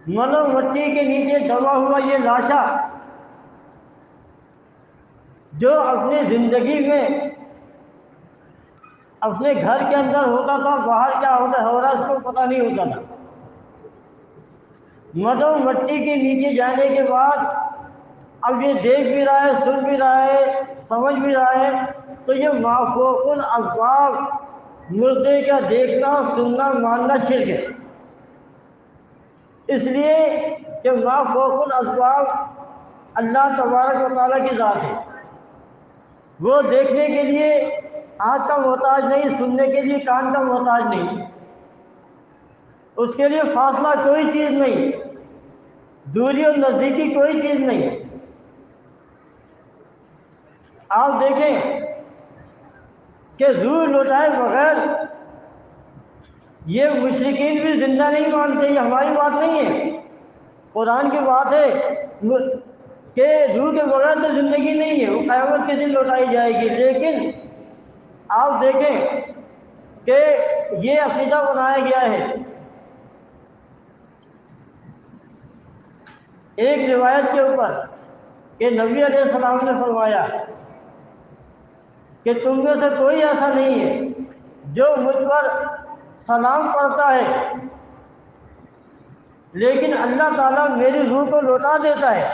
منو مٹی کے نیچے دبا ہوا یہ لاشا جو اپنی زندگی میں اپنے گھر کے اندر ہوتا تھا، باہر کیا ہوتا ہو رہا اس کو پتہ نہیں ہوتا تھا۔ مدو مٹی کے نیچے جانے کے بعد اب یہ دیکھ بھی رہا ہے، سن بھی رہا ہے، سمجھ بھی رہا ہے، تو یہ مافوق الاسباب مردے کا دیکھنا، سننا، ماننا شرک ہے۔ اس لیے کہ مافوق الاسباب اللہ تبارک و تعالیٰ کی ذات ہے، وہ دیکھنے کے لیے آنکھ کا محتاج نہیں، سننے کے لیے کان کا محتاج نہیں، اس کے لیے فاصلہ کوئی چیز نہیں، دوری اور نزدیکی کوئی چیز نہیں۔ آپ دیکھیں کہ روح لوٹائے بغیر یہ مشرکین بھی زندہ نہیں مانتے، یہ ہماری بات نہیں ہے، قرآن کی بات ہے کہ روح کے بغیر تو زندگی نہیں ہے، وہ قیامت کے دن لوٹائی جائے گی۔ لیکن آپ دیکھیں کہ یہ عقیدہ بنایا گیا ہے۔ ایک روایت کے اوپر کہ نبی علیہ السلام نے فرمایا کہ تم میں سے کوئی ایسا نہیں ہے جو مجھ پر سلام پڑھتا ہے لیکن اللہ تعالیٰ میری روح کو لوٹا دیتا ہے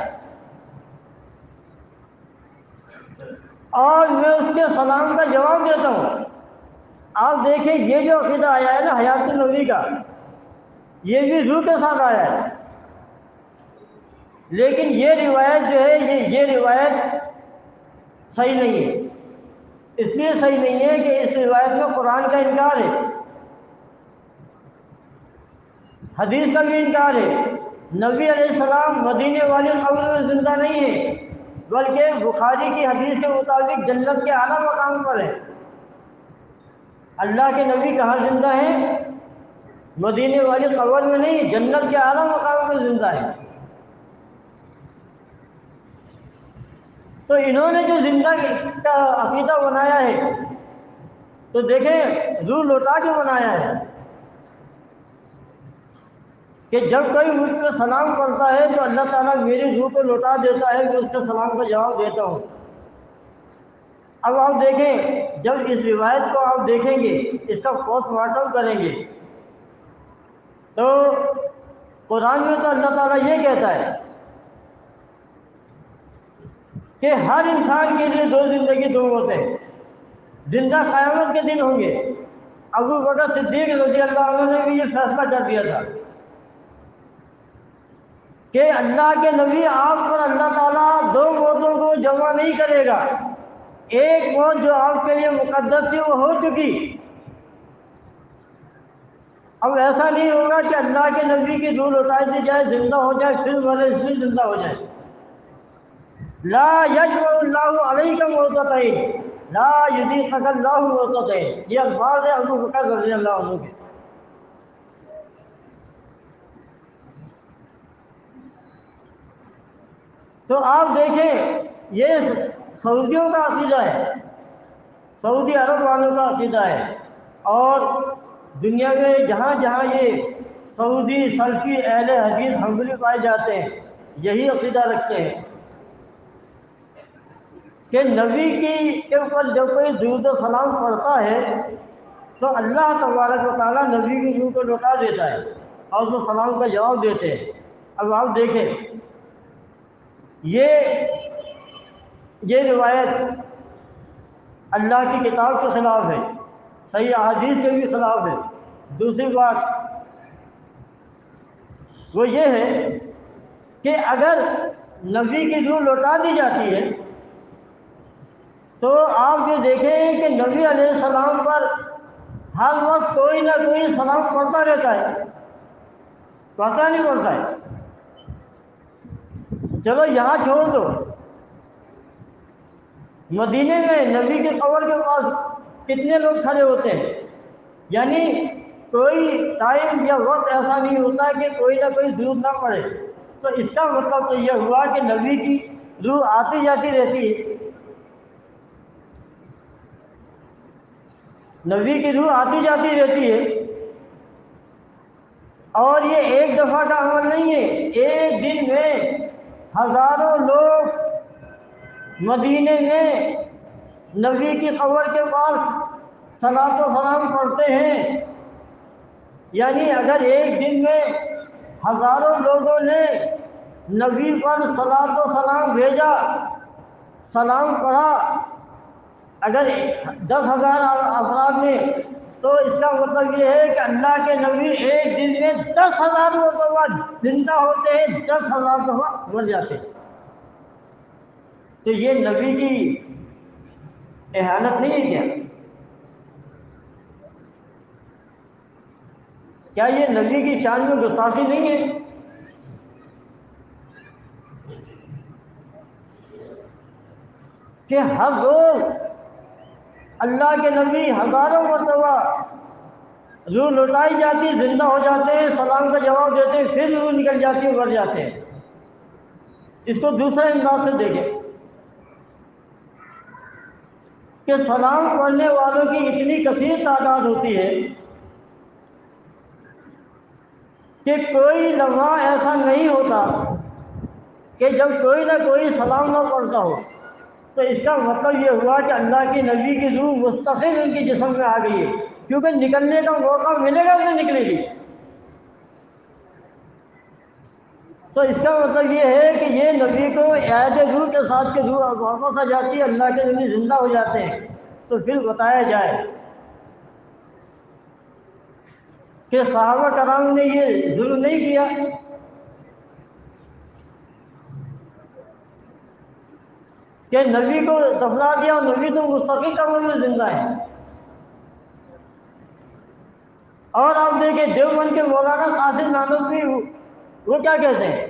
اور میں اس کے سلام کا جواب دیتا ہوں۔ آپ دیکھیں یہ جو عقیدہ آیا ہے نا حیات النبی کا، یہ بھی روح کے ساتھ آیا ہے، لیکن یہ روایت جو ہے یہ روایت صحیح نہیں ہے۔ اس لیے صحیح نہیں ہے کہ اس روایت میں قرآن کا انکار ہے، حدیث کا بھی انکار ہے۔ نبی علیہ السلام مدینے والی قبر میں زندہ نہیں ہے، بلکہ بخاری کی حدیث کے مطابق جنت کے اعلیٰ مقام پر ہے۔ اللہ کے نبی کہاں زندہ ہیں؟ مدینے والی قبر میں نہیں، جنت کے اعلیٰ مقام میں زندہ ہے۔ تو انہوں نے جو زندہ کا عقیدہ بنایا ہے، تو دیکھیں روح لوٹا کے بنایا ہے کہ جب کوئی مجھ پہ سلام کرتا ہے تو اللہ تعالیٰ میری روح کو لوٹا دیتا ہے، میں اس کے سلام کا جواب دیتا ہوں۔ اب آپ دیکھیں، جب اس روایت کو آپ دیکھیں گے، اس کا پوسٹ مارٹم کریں گے، تو قرآن میں تو اللہ تعالیٰ یہ کہتا ہے کہ ہر انسان کے لیے دو زندگی، دو موتیں، زندہ قیامت کے دن ہوں گے۔ ابو بکر صدیق رضی اللہ عنہ نے بھی یہ فیصلہ کر دیا تھا کہ اللہ کے نبی، آپ پر اللہ تعالیٰ دو موتوں کو جمع نہیں کرے گا۔ ایک موت جو آپ کے لیے مقدر تھی وہ ہو چکی، اب ایسا نہیں ہوگا کہ اللہ کے نبی کی روح لوٹائی دی جائے، زندہ ہو جائے، پھر مرے، پھر زندہ ہو جائے۔ لا یجمع اللہ علیک موتتین لا یذیقک اللہ موتتین، یہ الفاظ ہے ابو بکر رضی اللہ عنہ کے۔ تو آپ دیکھیں، یہ سعودیوں کا عقیدہ ہے، سعودی عرب والوں کا عقیدہ ہے، اور دنیا میں جہاں جہاں یہ سعودی سلفی اہل حدیث حنبلی پائے جاتے ہیں، یہی عقیدہ رکھتے ہیں کہ نبی کے اوپر جب کوئی درود و سلام پڑھتا ہے تو اللہ تبارک و تعالیٰ نبی کی روح کو لوٹا دیتا ہے اور وہ سلام کا جواب دیتے ہیں۔ اب آپ دیکھیں، یہ روایت اللہ کی کتاب کے خلاف ہے، صحیح احادیث کے بھی خلاف ہے۔ دوسری بات وہ یہ ہے کہ اگر نبی کی روح لوٹا دی جاتی ہے تو آپ یہ دیکھیں کہ نبی علیہ السلام پر ہر وقت کوئی نہ کوئی سلام پڑھتا رہتا ہے، پڑھتا نہیں پڑھتا ہے؟ چلو یہاں چھوڑ دو، مدینے میں نبی کے قبر کے پاس کتنے لوگ کھڑے ہوتے ہیں، یعنی کوئی ٹائم یا وقت ایسا نہیں ہوتا کہ کوئی نہ کوئی درود نہ پڑھے۔ تو اس کا مطلب تو یہ ہوا کہ نبی کی روح آتی جاتی رہتی ہے، نبی کی روح آتی جاتی رہتی ہے، اور یہ ایک دفعہ کا عمل نہیں ہے۔ ایک دن میں ہزاروں لوگ مدینے میں نبی کی قبر کے پاس صلاۃ و سلام پڑھتے ہیں، یعنی اگر ایک دن میں ہزاروں لوگوں نے نبی پر صلاۃ و سلام بھیجا، سلام پڑھا، اگر 10,000 افراد نے، تو اس کا مطلب یہ ہے کہ اللہ کے نبی ایک دن میں 10,000 مرتبہ زندہ ہوتے ہیں، 10,000 دفعہ مر جاتے ہیں۔ تو یہ نبی کی اہانت نہیں ہے کیا یہ نبی کی شان میں گستاخی نہیں ہے؟ کہ ہر روز اللہ کے نبی ہزاروں مرتبہ روح لوٹائی جاتی، زندہ ہو جاتے ہیں، سلام کا جواب دیتے ہیں، پھر روح نکل جاتی ہے، مر جاتے ہیں۔ اس کو دوسرے انداز سے دیکھیں کہ سلام پڑھنے والوں کی اتنی کثیر تعداد ہوتی ہے کہ کوئی لمحہ ایسا نہیں ہوتا کہ جب کوئی نہ کوئی سلام نہ پڑھتا ہو۔ تو اس کا مطلب یہ ہوا کہ اللہ کی نبی کی روح مستقل ان کی جسم میں آ گئی ہے، کیونکہ نکلنے کا موقع ملے گا اسے نکلے گی۔ تو اس کا مطلب یہ ہے کہ یہ نبی کو عہد روح کے ساتھ کے روح واپس آ جاتی ہے، اللہ کے نبی زندہ ہو جاتے ہیں۔ تو پھر بتایا جائے کہ صحابہ کرام نے یہ ظلم نہیں کیا، کہ نبی کو دفنا دیا اور نبی تو مستقل قبر میں زندہ ہے۔ اور آپ دیکھیں دیوبند کے مولانا قاسم نانوتوی وہ کیا کہتے ہیں،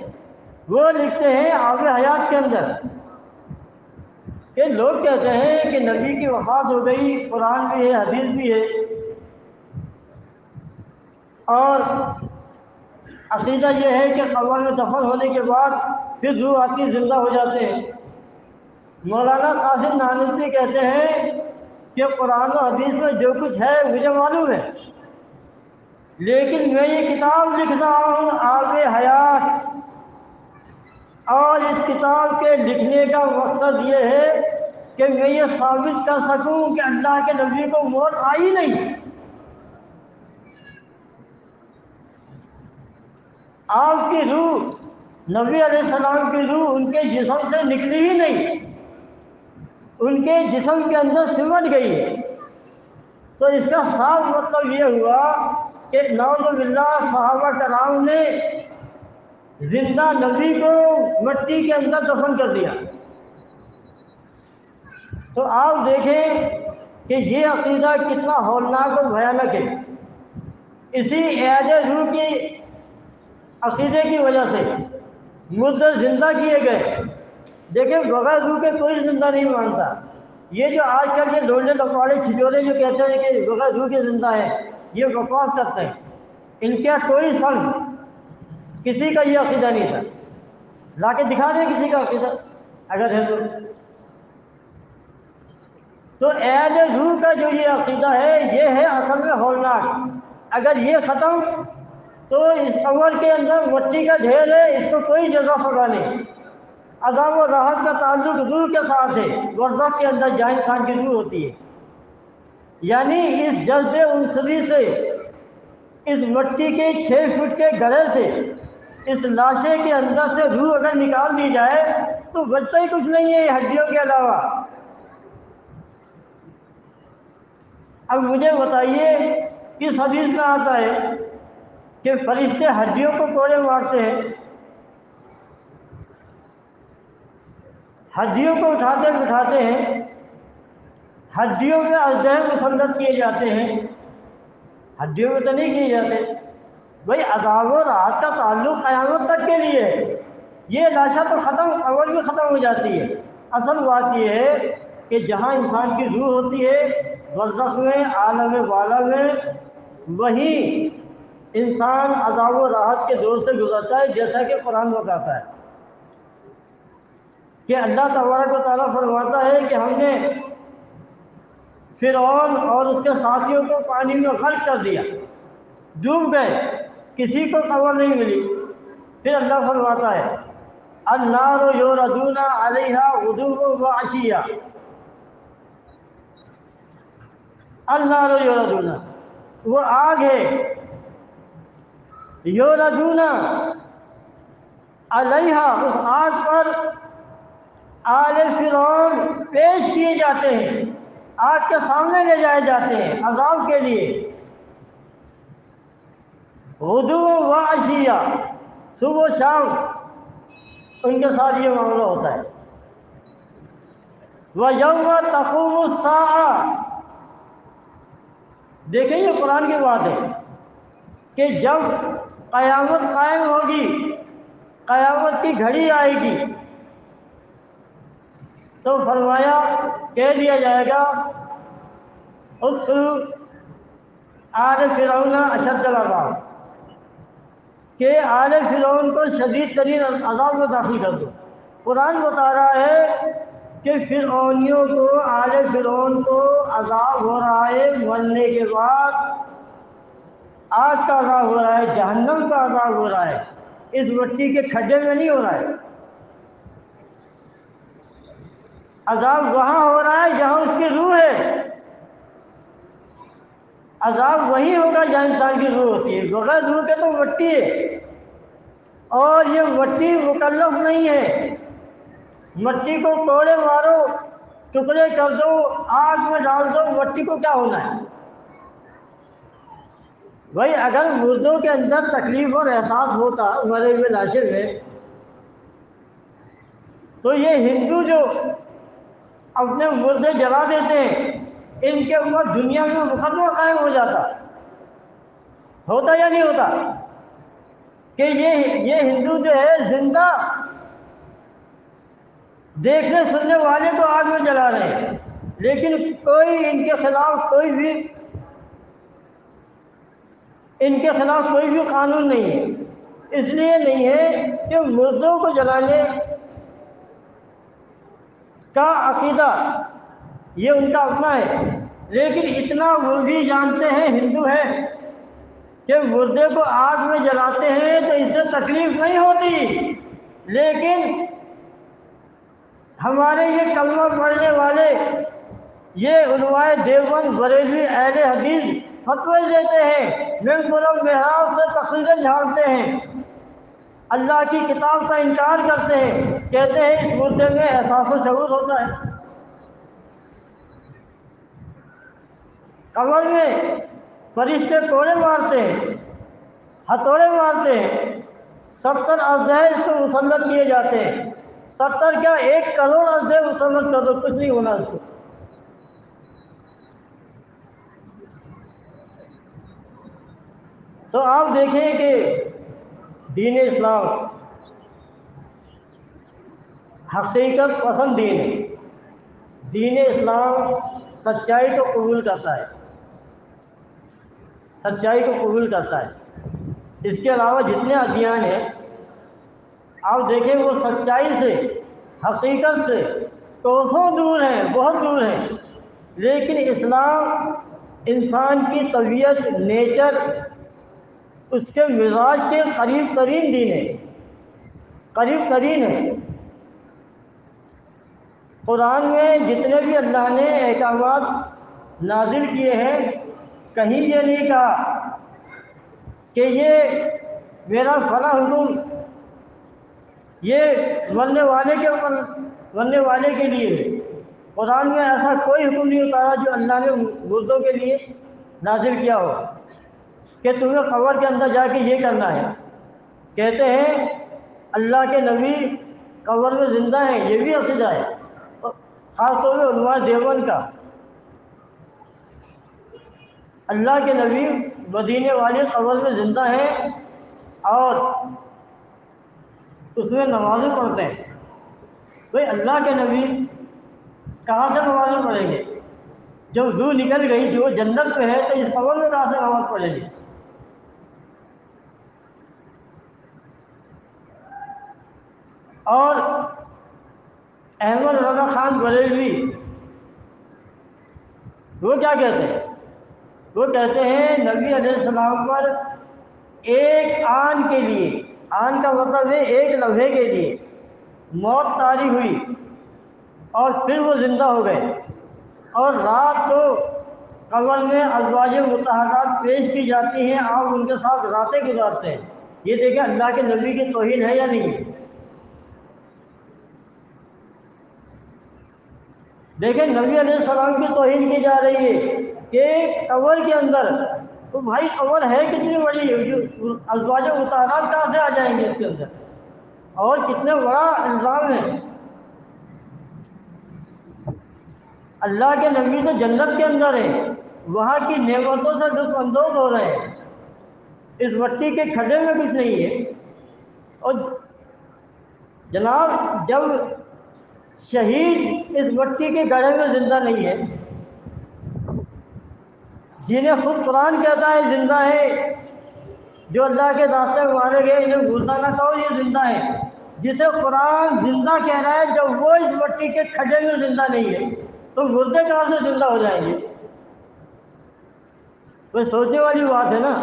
وہ لکھتے ہیں آب حیات کے اندر کہ لوگ کہتے ہیں کہ نبی کی وفات ہو گئی، قرآن بھی ہے، حدیث بھی ہے، اور عقیدہ یہ ہے کہ قبر میں دفن ہونے کے بعد پھر روح آتی زندہ ہو جاتے ہیں۔ مولانا قاسم نانوتوی کہتے ہیں کہ قرآن و حدیث میں جو کچھ ہے مجھے معلوم ہے، لیکن میں یہ کتاب لکھ رہا ہوں آب حیات، اور اس کتاب کے لکھنے کا مقصد یہ ہے کہ میں یہ ثابت کر سکوں کہ اللہ کے نبی کو موت آئی نہیں۔ آپ کی روح، نبی علیہ السلام کی روح ان کے جسم سے نکلی ہی نہیں، ان کے جسم کے اندر سمٹ گئی ہے۔ تو اس کا صاف مطلب یہ ہوا کہ نعوذ باللہ صحابہ کرام نے زندہ نبی کو مٹی کے اندر دفن کر دیا۔ تو آپ دیکھیں کہ یہ عقیدہ کتنا ہولناک اور بھیانک ہے۔ اسی اعادہ روح کی عقیدے کی وجہ سے مردے زندہ کیے گئے۔ دیکھیں بغیر روح کے کوئی زندہ نہیں مانتا۔ یہ جو آج کل کے ڈھولے لپاڑے چھچورے جو کہتے ہیں کہ بغیر روح کے زندہ ہے، یہ بکواس کرتے ہیں۔ ان کا کوئی فن کسی کا یہ عقیدہ نہیں تھا۔ لا کے دکھا دیں کسی کا عقیدہ اگر ہے تو اہل روح کا جو یہ عقیدہ ہے یہ ہے اصل میں ہولناک۔ اگر یہ ختم تو اس قبر کے اندر مٹی کا ڈھیر ہے، اس کو کوئی جزا سزا نہیں۔ عذاب و راحت کا تعلق روح کے ساتھ ہے۔ برزخ کے اندر جہاں انسان کی روح ہوتی ہے، یعنی اس جلد عنصری سے، اس مٹی کے 6 فٹ کے گڑھے سے، اس لاشے کے اندر سے روح اگر نکال دی جائے تو بچتا ہی کچھ نہیں ہے ہڈیوں کے علاوہ۔ اب مجھے بتائیے کس حدیث میں آتا ہے کہ فرشتے ہڈیوں کو کوڑے مارتے ہیں، ہڈیوں کو اٹھاتے بٹھاتے ہیں، ہڈیوں میں اژدہے مسلط کیے جاتے ہیں؟ ہڈیوں میں تو نہیں کیے جاتے۔ بھائی عذاب و راحت کا تعلق قیامت تک کے لیے ہے۔ یہ لاشا تو ختم، قبر بھی ختم ہو جاتی ہے۔ اصل بات یہ ہے کہ جہاں انسان کی روح ہوتی ہے برزخ میں، عالم بالا میں، وہیں انسان عذاب و راحت کے دور سے گزرتا ہے، جیسا کہ قرآن بتاتا ہے کہ اللہ تبارک و تعالیٰ فرماتا ہے کہ ہم نے فرعون اور اس کے ساتھیوں کو پانی میں غرق کر دیا، ڈوب گئے، کسی کو قبر نہیں ملی۔ پھر اللہ فرماتا ہے النار یوردون علیہا غدوا وعشیا، النار یوردون، وہ آگ ہے، یوردون علیہا، اس آگ پر آل فرعون پیش کیے جاتے ہیں، آگ کے سامنے لے جائے جاتے ہیں عذاب کے لیے، غدوا وعشیا، صبح و شام ان کے ساتھ یہ معاملہ ہوتا ہے۔ وَيَوْمَ تَقُومُ السَّاعَةُ، دیکھیں یہ قرآن کی بات ہے کہ جب قیامت قائم ہوگی، قیامت کی گھڑی آئے گی، تو فرمایا کہہ دیا جائے گا ادخلوا آل فرعون اشد العذاب، کہ آل فرعون کو شدید ترین عذاب میں داخل کر دو۔ قرآن بتا رہا ہے کہ فرعونیوں کو، آل فرعون کو عذاب ہو رہا ہے، مرنے کے بعد آگ کا عذاب ہو رہا ہے، جہنم کا عذاب ہو رہا ہے، اس مٹی کے کھڈے میں نہیں ہو رہا ہے۔ عذاب وہاں ہو رہا ہے جہاں اس کی روح ہے، عذاب وہی ہوگا جہاں انسان کی روح ہوتی ہے۔ بغیر روح کے تو مٹی ہے، اور یہ مٹی مکلف نہیں ہے۔ مٹی کو کوڑے مارو، ٹکڑے کر دو، آگ میں ڈال دو، مٹی کو کیا ہونا ہے؟ بھائی اگر مردوں کے اندر تکلیف اور احساس ہوتا مرے ہوئے لاشے میں، تو یہ ہندو جو اپنے مردے جلا دیتے ہیں ان کے اوپر دنیا میں مقدمہ قائم ہو جاتا، ہوتا یا نہیں ہوتا؟ کہ یہ ہندو جو ہے زندہ دیکھنے سننے والے کو آگ میں جلا رہے ہیں، لیکن کوئی ان کے خلاف کوئی بھی ان کے خلاف کوئی بھی قانون نہیں ہے، اس لیے نہیں ہے کہ مردوں کو جلانے کا عقیدہ یہ ان کا اپنا ہے، لیکن اتنا وہ بھی جانتے ہیں، ہندو ہیں، کہ مردے کو آگ میں جلاتے ہیں تو اس سے تکلیف نہیں ہوتی، لیکن ہمارے یہ کلمہ پڑھنے والے، یہ علماء دیوبند بریلوی اہل حدیث فتوے دیتے ہیں، ممبر و محراب سے تقریریں جھاڑتے ہیں، اللہ کی کتاب کا انکار کرتے ہیں، کہتے ہیں اس مردے میں احساس و شعور ہوتا ہے۔ قبر میں فرشتے کوڑے مارتے ہیں، ہتھوڑے مارتے ہیں، 70 اژدہے اس کو مسلط کیے جاتے ہیں، 70 کیا 1 کروڑ اژدہے مسلط کر دو، کچھ نہیں ہونا اس کو۔ تو آپ دیکھیں کہ دین اسلام حقیقت پسند دین ہے، دین اسلام سچائی کو قبول کرتا ہے، سچائی کو قبول کرتا ہے۔ اس کے علاوہ جتنے ادیان ہیں آپ دیکھیں وہ سچائی سے، حقیقت سے کوسوں دور ہیں، بہت دور ہیں، لیکن اسلام انسان کی طبیعت، نیچر، اس کے مزاج کے قریب ترین دین ہے، قریب ترین ہے۔ قرآن میں جتنے بھی اللہ نے احکامات نازل کیے ہیں، کہیں یہ نہیں کہا کہ یہ میرا فلاں حکم یہ مرنے والے کے اوپر، مرنے والے کے لیے ہے۔ قرآن میں ایسا کوئی حکم نہیں اتارا جو اللہ نے مردوں کے لیے نازل کیا ہو کہ تمہیں قبر کے اندر جا کے یہ کرنا ہے۔ کہتے ہیں اللہ کے نبی قبر میں زندہ ہیں، یہ بھی عقیدہ ہے، خاص طور پہ علماء دیوبند کا۔ اللہ کے نبی مدینے والی قبر میں زندہ ہیں اور اس میں نمازیں پڑھتے ہیں۔ بھئی اللہ کے نبی کہاں سے نمازیں پڑھیں گے؟ جب روح نکل گئی، جو جنت میں ہے، تو اس قبر میں کہاں سے نماز پڑھیں گے؟ اور احمد رضا خان بریلوی وہ کیا کہتے ہیں؟ وہ کہتے ہیں نبی علیہ السلام پر ایک آن کے لیے، آن کا مطلب ہے ایک لمحے کے لیے موت طاری ہوئی اور پھر وہ زندہ ہو گئے، اور رات کو قبر میں ازواج مطہرات پیش کی جاتی ہیں، آپ ان کے ساتھ راتیں گزارتے ہیں۔ یہ دیکھیں اللہ کے نبی کی توہین ہے یا نہیں ہے؟ دیکھیں نبی علیہ السلام کی توہین کی جا رہی ہے کہ قبر کے اندر، تو بھائی قبر ہے کتنی بڑی ہے، جو ازواج مطہرات کہاں سے آ جائیں گے اس کے اندر، اور کتنے بڑا الزام ہے۔ اللہ کے نبی تو جنت کے اندر ہیں، وہاں کی نعمتوں سے لطف اندوز ہو رہے ہیں، اس مٹی کے کھڈے میں کچھ نہیں ہے۔ اور جناب جب شہید اس مٹی کے گڑھے میں زندہ نہیں ہے، جنہیں خود قرآن کہتا ہے زندہ ہے، جو اللہ کے راستے میں مارے گئے انہیں مردہ نہ کہو، یہ زندہ ہے، جسے قرآن زندہ کہہ رہا ہے جب وہ اس مٹی کے کھڈے میں زندہ نہیں ہے تو مردے کہاں سے زندہ ہو جائیں گے؟ کوئی سوچنے والی بات ہے نا۔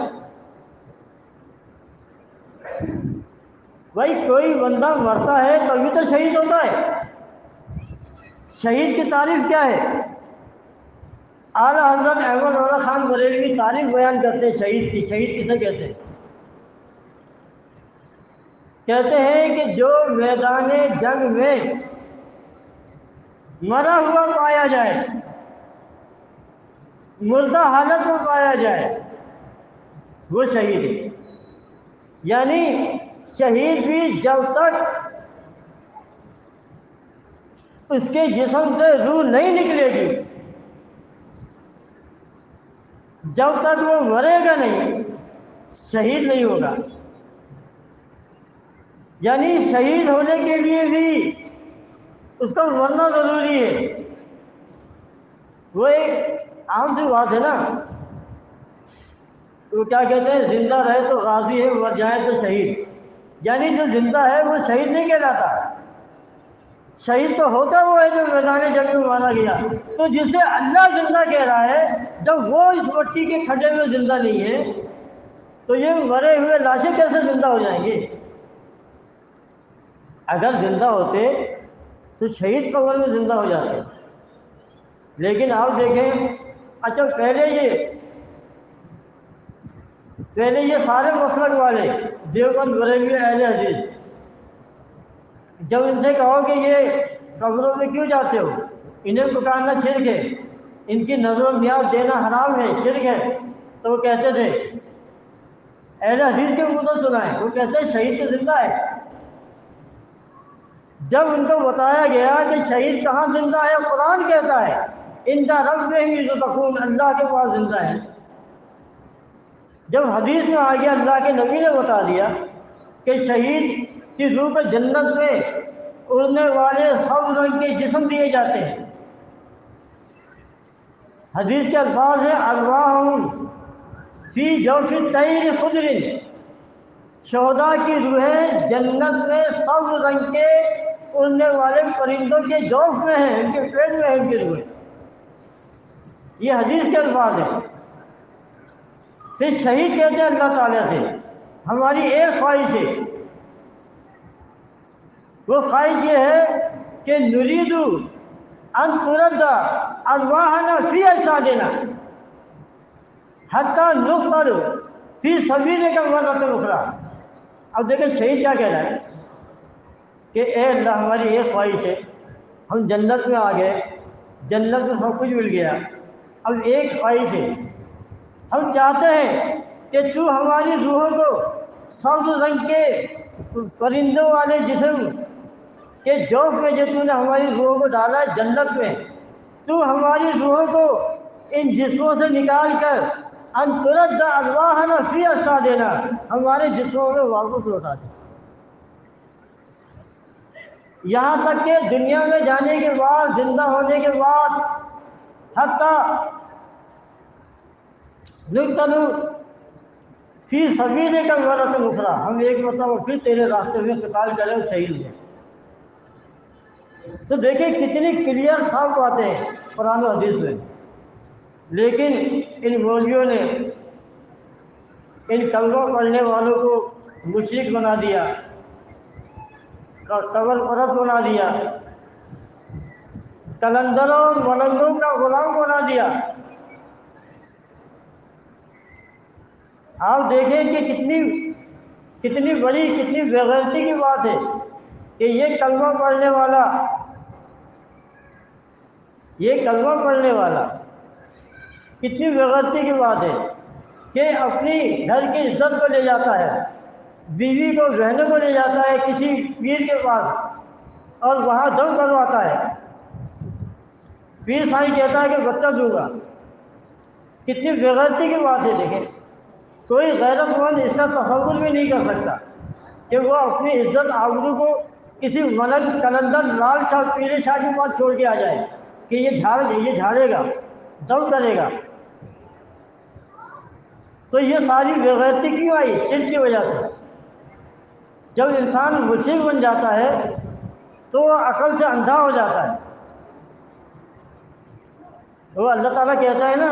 بھائی کوئی بندہ مرتا ہے تبھی تو شہید ہوتا ہے۔ شہید کی تعریف کیا ہے؟ اعلیٰ حضرت احمد رضا خان بریلوی تعریف بیان کرتے ہیں شہید کی۔ شہید کسے کہتے ہیں؟ کہتے ہیں کہ جو میدان جنگ میں مرا ہوا پایا جائے، مردہ حالت میں پایا جائے، وہ شہید ہے۔ یعنی شہید بھی جب تک اس کے جسم سے روح نہیں نکلے گی، جب تک وہ مرے گا نہیں، شہید نہیں ہوگا۔ یعنی شہید ہونے کے لیے بھی اس کو مرنا ضروری ہے۔ وہ ایک عام سی بات ہے نا، تو کیا کہتے ہیں، زندہ رہے تو غازی ہے، مر جائے تو شہید. یعنی جو زندہ ہے وہ شہید نہیں کہلاتا. شہید تو ہوتا وہ ہے جو میدان جنگ میں مارا گیا. تو جسے اللہ زندہ کہہ رہا ہے، جب وہ اس مٹی کے کھڈے میں زندہ نہیں ہے تو یہ مرے ہوئے لاشیں کیسے زندہ ہو جائیں گے؟ اگر زندہ ہوتے تو شہید قبر میں زندہ ہو جاتے. لیکن آپ دیکھیں، اچھا پہلے یہ سارے مسلک والے دیوبند بریلوی اہل حدیث، جب ان سے کہو کہ یہ قبروں میں کیوں جاتے ہو، انہیں پکارنا شرک ہے، ان کی نظر و نیاز دینا حرام ہے، شرک ہے، تو وہ کہتے تھے، اہل حدیث کے منہ سے سنا ہے، وہ کہتے ہیں شہید تو زندہ ہے. جب ان کو بتایا گیا کہ شہید کہاں زندہ ہے، قرآن کہتا ہے ان کا رب یرزقون، اللہ کے پاس زندہ ہے. جب حدیث میں آ گیا، اللہ کے نبی نے بتا دیا کہ شہید کی روح کو جنت میں اڑنے والے سب رنگ کے جسم دیے جاتے ہیں. حدیث کے الفاظ ہیں، ارواح فی جوف الطیر خضر، شہداء کی روحیں جنت میں سب رنگ کے اڑنے والے پرندوں کے جوف میں ہیں، ان کے پیٹ میں ہیں ان کی روحیں. یہ حدیث کے الفاظ ہیں. پھر شہید کہتے ہیں اللہ تعالیٰ سے ہماری ایک خواہش ہے، وہ خواہش یہ ہے کہ نرید ان ترد ارواحنا فی اجسادنا حتی نقتل فی سبیلک مرۃ اخری. اب دیکھیں شہید کیا کہہ رہا ہے کہ اے اللہ ہماری ایک خواہش ہے، ہم جنت میں آ گئے، جنت میں سب کچھ مل گیا، اب ایک خواہش ہے، ہم چاہتے ہیں کہ تو ہماری روحوں کو سبز رنگ کے پرندوں والے جسم کے جوف میں جو تو نے ہماری روحوں کو ڈالا ہے جنت میں، تو ہماری روحوں کو ان جسموں سے نکال کر ان ترد ارواحنا فی اجسادنا، ہمارے جسموں میں واپس لوٹا دے. یہاں تک کہ دنیا میں جانے کے بعد، زندہ ہونے کے بعد، حتیٰ نقتل فی سبیلک مرۃ اخری، ہم ایک مرتبہ پھر تیرے راستے میں قتال کریں اور شہید ہوں. تو دیکھیں کتنی کلیئر صاف باتیں ہیں قرآن و حدیث میں. لیکن ان مولویوں نے ان کلمہ پڑھنے والوں کو مشرک بنا دیا، قبر پرست بنا دیا، کلندروں اور ملنگوں کا غلام بنا دیا. آپ دیکھیں کہ کتنی بڑی، کتنی بےغیرتی کی بات ہے کہ یہ کلمہ پڑھنے والا کتنی بےغیرتی کی بات ہے کہ اپنی گھر کی عزت کو لے جاتا ہے، بیوی کو، بہنوں کو لے جاتا ہے کسی پیر کے پاس اور وہاں دم کرواتا ہے. پیر سائیں کہتا ہے کہ بچہ دوں گا. کتنی بےغیرتی کی بات ہے. دیکھیں کوئی غیرت مند اس کا تصور بھی نہیں کر سکتا کہ وہ اپنی عزت آبرو کو کسی ملک، کلندر، لال شاہ، پیلے شاہ کے پاس چھوڑ کے آ جائے کہ یہ جھاڑے گا، دم کرے گا. تو یہ ساری بےغیرتی کیوں آئی؟ شرک کی وجہ سے. جب انسان مشرک بن جاتا ہے تو وہ عقل سے اندھا ہو جاتا ہے. وہ اللہ تعالیٰ کہتا ہے نا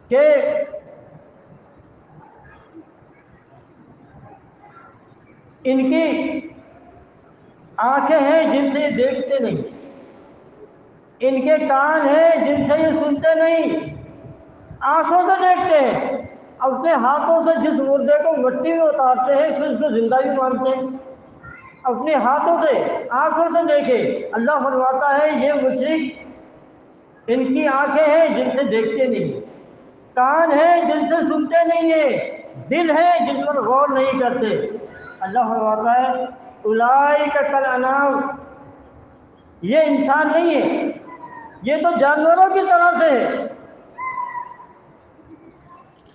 کہ ان کی آنکھیں ہیں جن سے یہ دیکھتے نہیں، ان کے کان ہیں جن سے یہ سنتے نہیں، آنکھوں سے دیکھتے ہیں، اپنے ہاتھوں سے جس مردے کو مٹی میں اتارتے ہیں پھر اس کو زندہ بھی مانتے ہیں. اپنے ہاتھوں سے، آنکھوں سے دیکھے. اللہ فرماتا ہے یہ مشرک، ان کی آنکھیں ہیں جن سے دیکھتے نہیں، کان ہیں جن سے سنتے نہیں ہیں، دل ہیں جن پر غور نہیں کرتے. اللہ فرماتا ہے اولئک کالانعام، یہ انسان نہیں ہے، یہ تو جانوروں کی طرح سے ہے.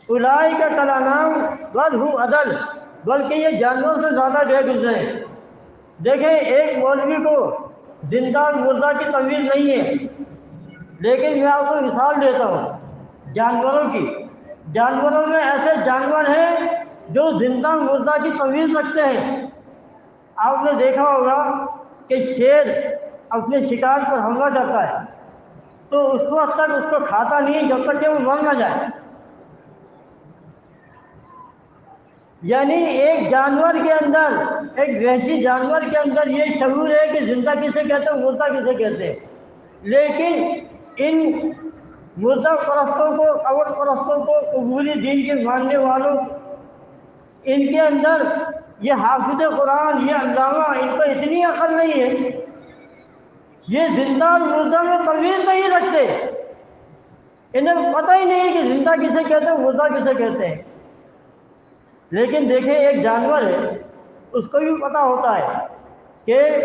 اولئک کالانعام بل هم اضل، بلکہ یہ جانوروں سے زیادہ بے گزرے ہیں. دیکھیں ایک مولوی کو زندہ اور مردہ کی تمیز نہیں ہے، لیکن میں آپ کو مثال دیتا ہوں جانوروں کی. جانوروں میں ایسے جانور ہیں جو زندہ مردہ کی تمیز رکھتے ہیں۔ آپ نے دیکھا ہوگا کہ شیر اپنے شکار پر حملہ کرتا ہے تو اس وقت تک اس کو کھاتا نہیں جب تک کہ وہ مر نہ جائے۔ یعنی ایک جانور کے اندر، ایک وحشی جانور کے اندر یہ شعور ہے کہ زندہ کسے کہتے ہیں، مردہ کسے کہتے ہیں۔ لیکن ان مردہ پرستوں کو، قبر پرستوں کو، قبوری دین کے ماننے والوں، ان کے اندر یہ حافظ قرآن، یہ علامہ، ان کو اتنی عقل نہیں ہے، یہ زندہ اور مردہ میں تمیز نہیں رکھتے، انہیں پتہ ہی نہیں کہ زندہ کسے کہتے ہیں، مردہ کسے کہتے ہیں۔ لیکن دیکھیں ایک جانور ہے، اس کو بھی پتہ ہوتا ہے کہ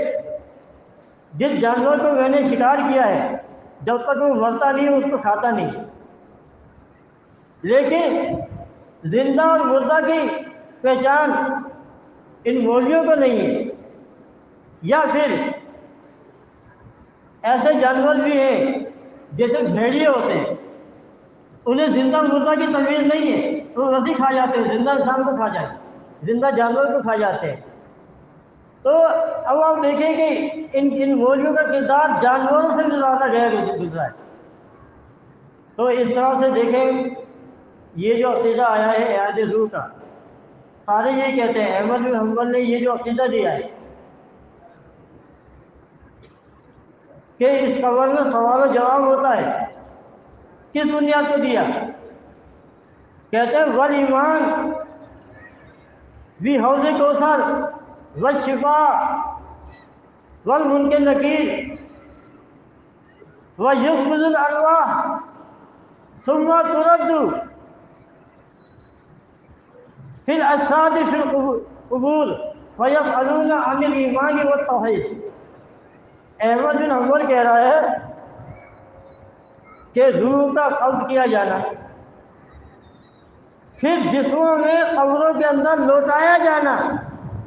جس جانور کو میں نے شکار کیا ہے جب تک وہ مرتا نہیں اس کو کھاتا نہیں۔ لیکن زندہ اور مردہ کی پہچان ان مولویوں کو نہیں ہے۔ یا پھر ایسے جانور بھی ہیں جیسے بھیڑیے ہوتے ہیں، انہیں زندہ مردہ کی تمیز نہیں ہے، وہ ویسے کھا جاتے ہیں، زندہ انسان کو کھا جاتے ہیں، زندہ جانور کو کھا جاتے ہیں۔ تو اب آپ دیکھیں کہ ان مولویوں کا کردار جانوروں سے بھی زیادہ غیر گزرا ہے۔ تو اس طرح سے دیکھیں یہ جو عقیدہ آیا ہے اعادِ روح کا، سارے یہ کہتے ہیں، احمد بن حنبل نے یہ جو عقیدہ دیا ہے کہ اس قبر میں سوال و جواب ہوتا ہے، کس بنیاد کو دیا؟ کہتے ہیں والایمان بحوض کوثر والشفاء والمنکر نکیر ویقبض الارواح ثم ترد فی الاجساد فی القبور فیسألون عن الایمان والتوحید۔ احمد بن حنبل کہہ رہا ہے کہ روح کا قبض کیا جانا، پھر جسموں میں قبروں کے اندر لوٹایا جانا،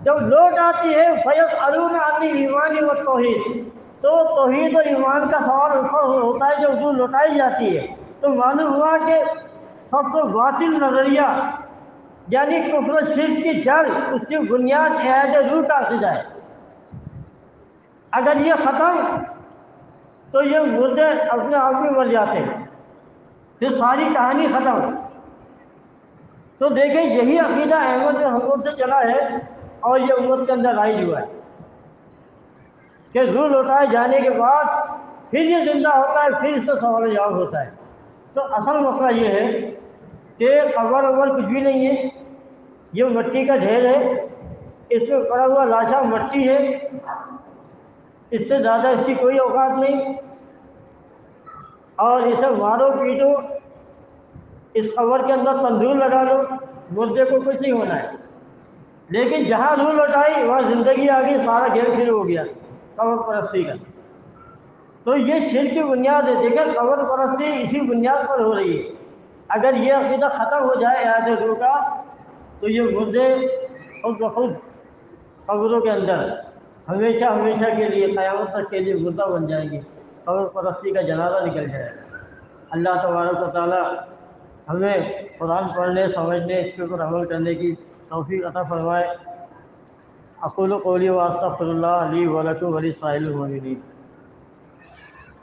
جب لوٹ آتی ہے فیسألون عن الایمان والتوحید، تو توحید اور ایمان کا سوال اس کو ہوتا ہے جب روح لوٹائی جاتی ہے۔ تو معلوم ہوا کہ سب سے باطل نظریہ یعنی کفر و شرک کی جڑ، اس کی بنیاد اعادِ روح کا عقیدہ ہے۔ اگر یہ ختم تو یہ مردے اپنے آپ میں مر جاتے ہیں، پھر ساری کہانی ختم۔ تو دیکھیں یہی عقیدہ احمد بن حنبل سے چلا ہے اور یہ امت کے اندر رائج ہوا ہے کہ روح لوٹائے جانے کے بعد پھر یہ زندہ ہوتا ہے، پھر اس سے سوال و جواب ہوتا ہے۔ تو اصل مسئلہ یہ ہے کہ قبر وبر کچھ بھی نہیں ہے، یہ مٹی کا ڈھیر ہے، اس میں پڑا ہوا لاشا مٹی ہے، اس سے زیادہ اس کی کوئی اوقات نہیں، اور اسے مارو پیٹو، اس قبر کے اندر تندور لگا لو، مردے کو کچھ نہیں ہونا ہے۔ لیکن جہاں روح لوٹائی وہاں زندگی آ گئی، سارا گھیر پھر ہو گیا قبر پرستی کا۔ تو یہ شرک کی بنیاد ہے۔ دیکھیں قبر پرستی اسی بنیاد پر ہو رہی ہے۔ اگر یہ عقیدہ ختم ہو جائے اعادِ روح کا تو یہ مردے خود بخود قبروں کے اندر ہمیشہ ہمیشہ کے لیے، قیامت تک کے لیے مردہ بن جائیں گے، قبر پرستی کا جنازہ نکل جائے گا۔ اللہ تبارک و تعالیٰ ہمیں قرآن پڑھنے، سمجھنے، اس کے اوپر عمل کرنے کی توفیق عطا فرمائے۔ اقول قولی واستغفر اللہ لی ولکم ولسائر المؤمنین۔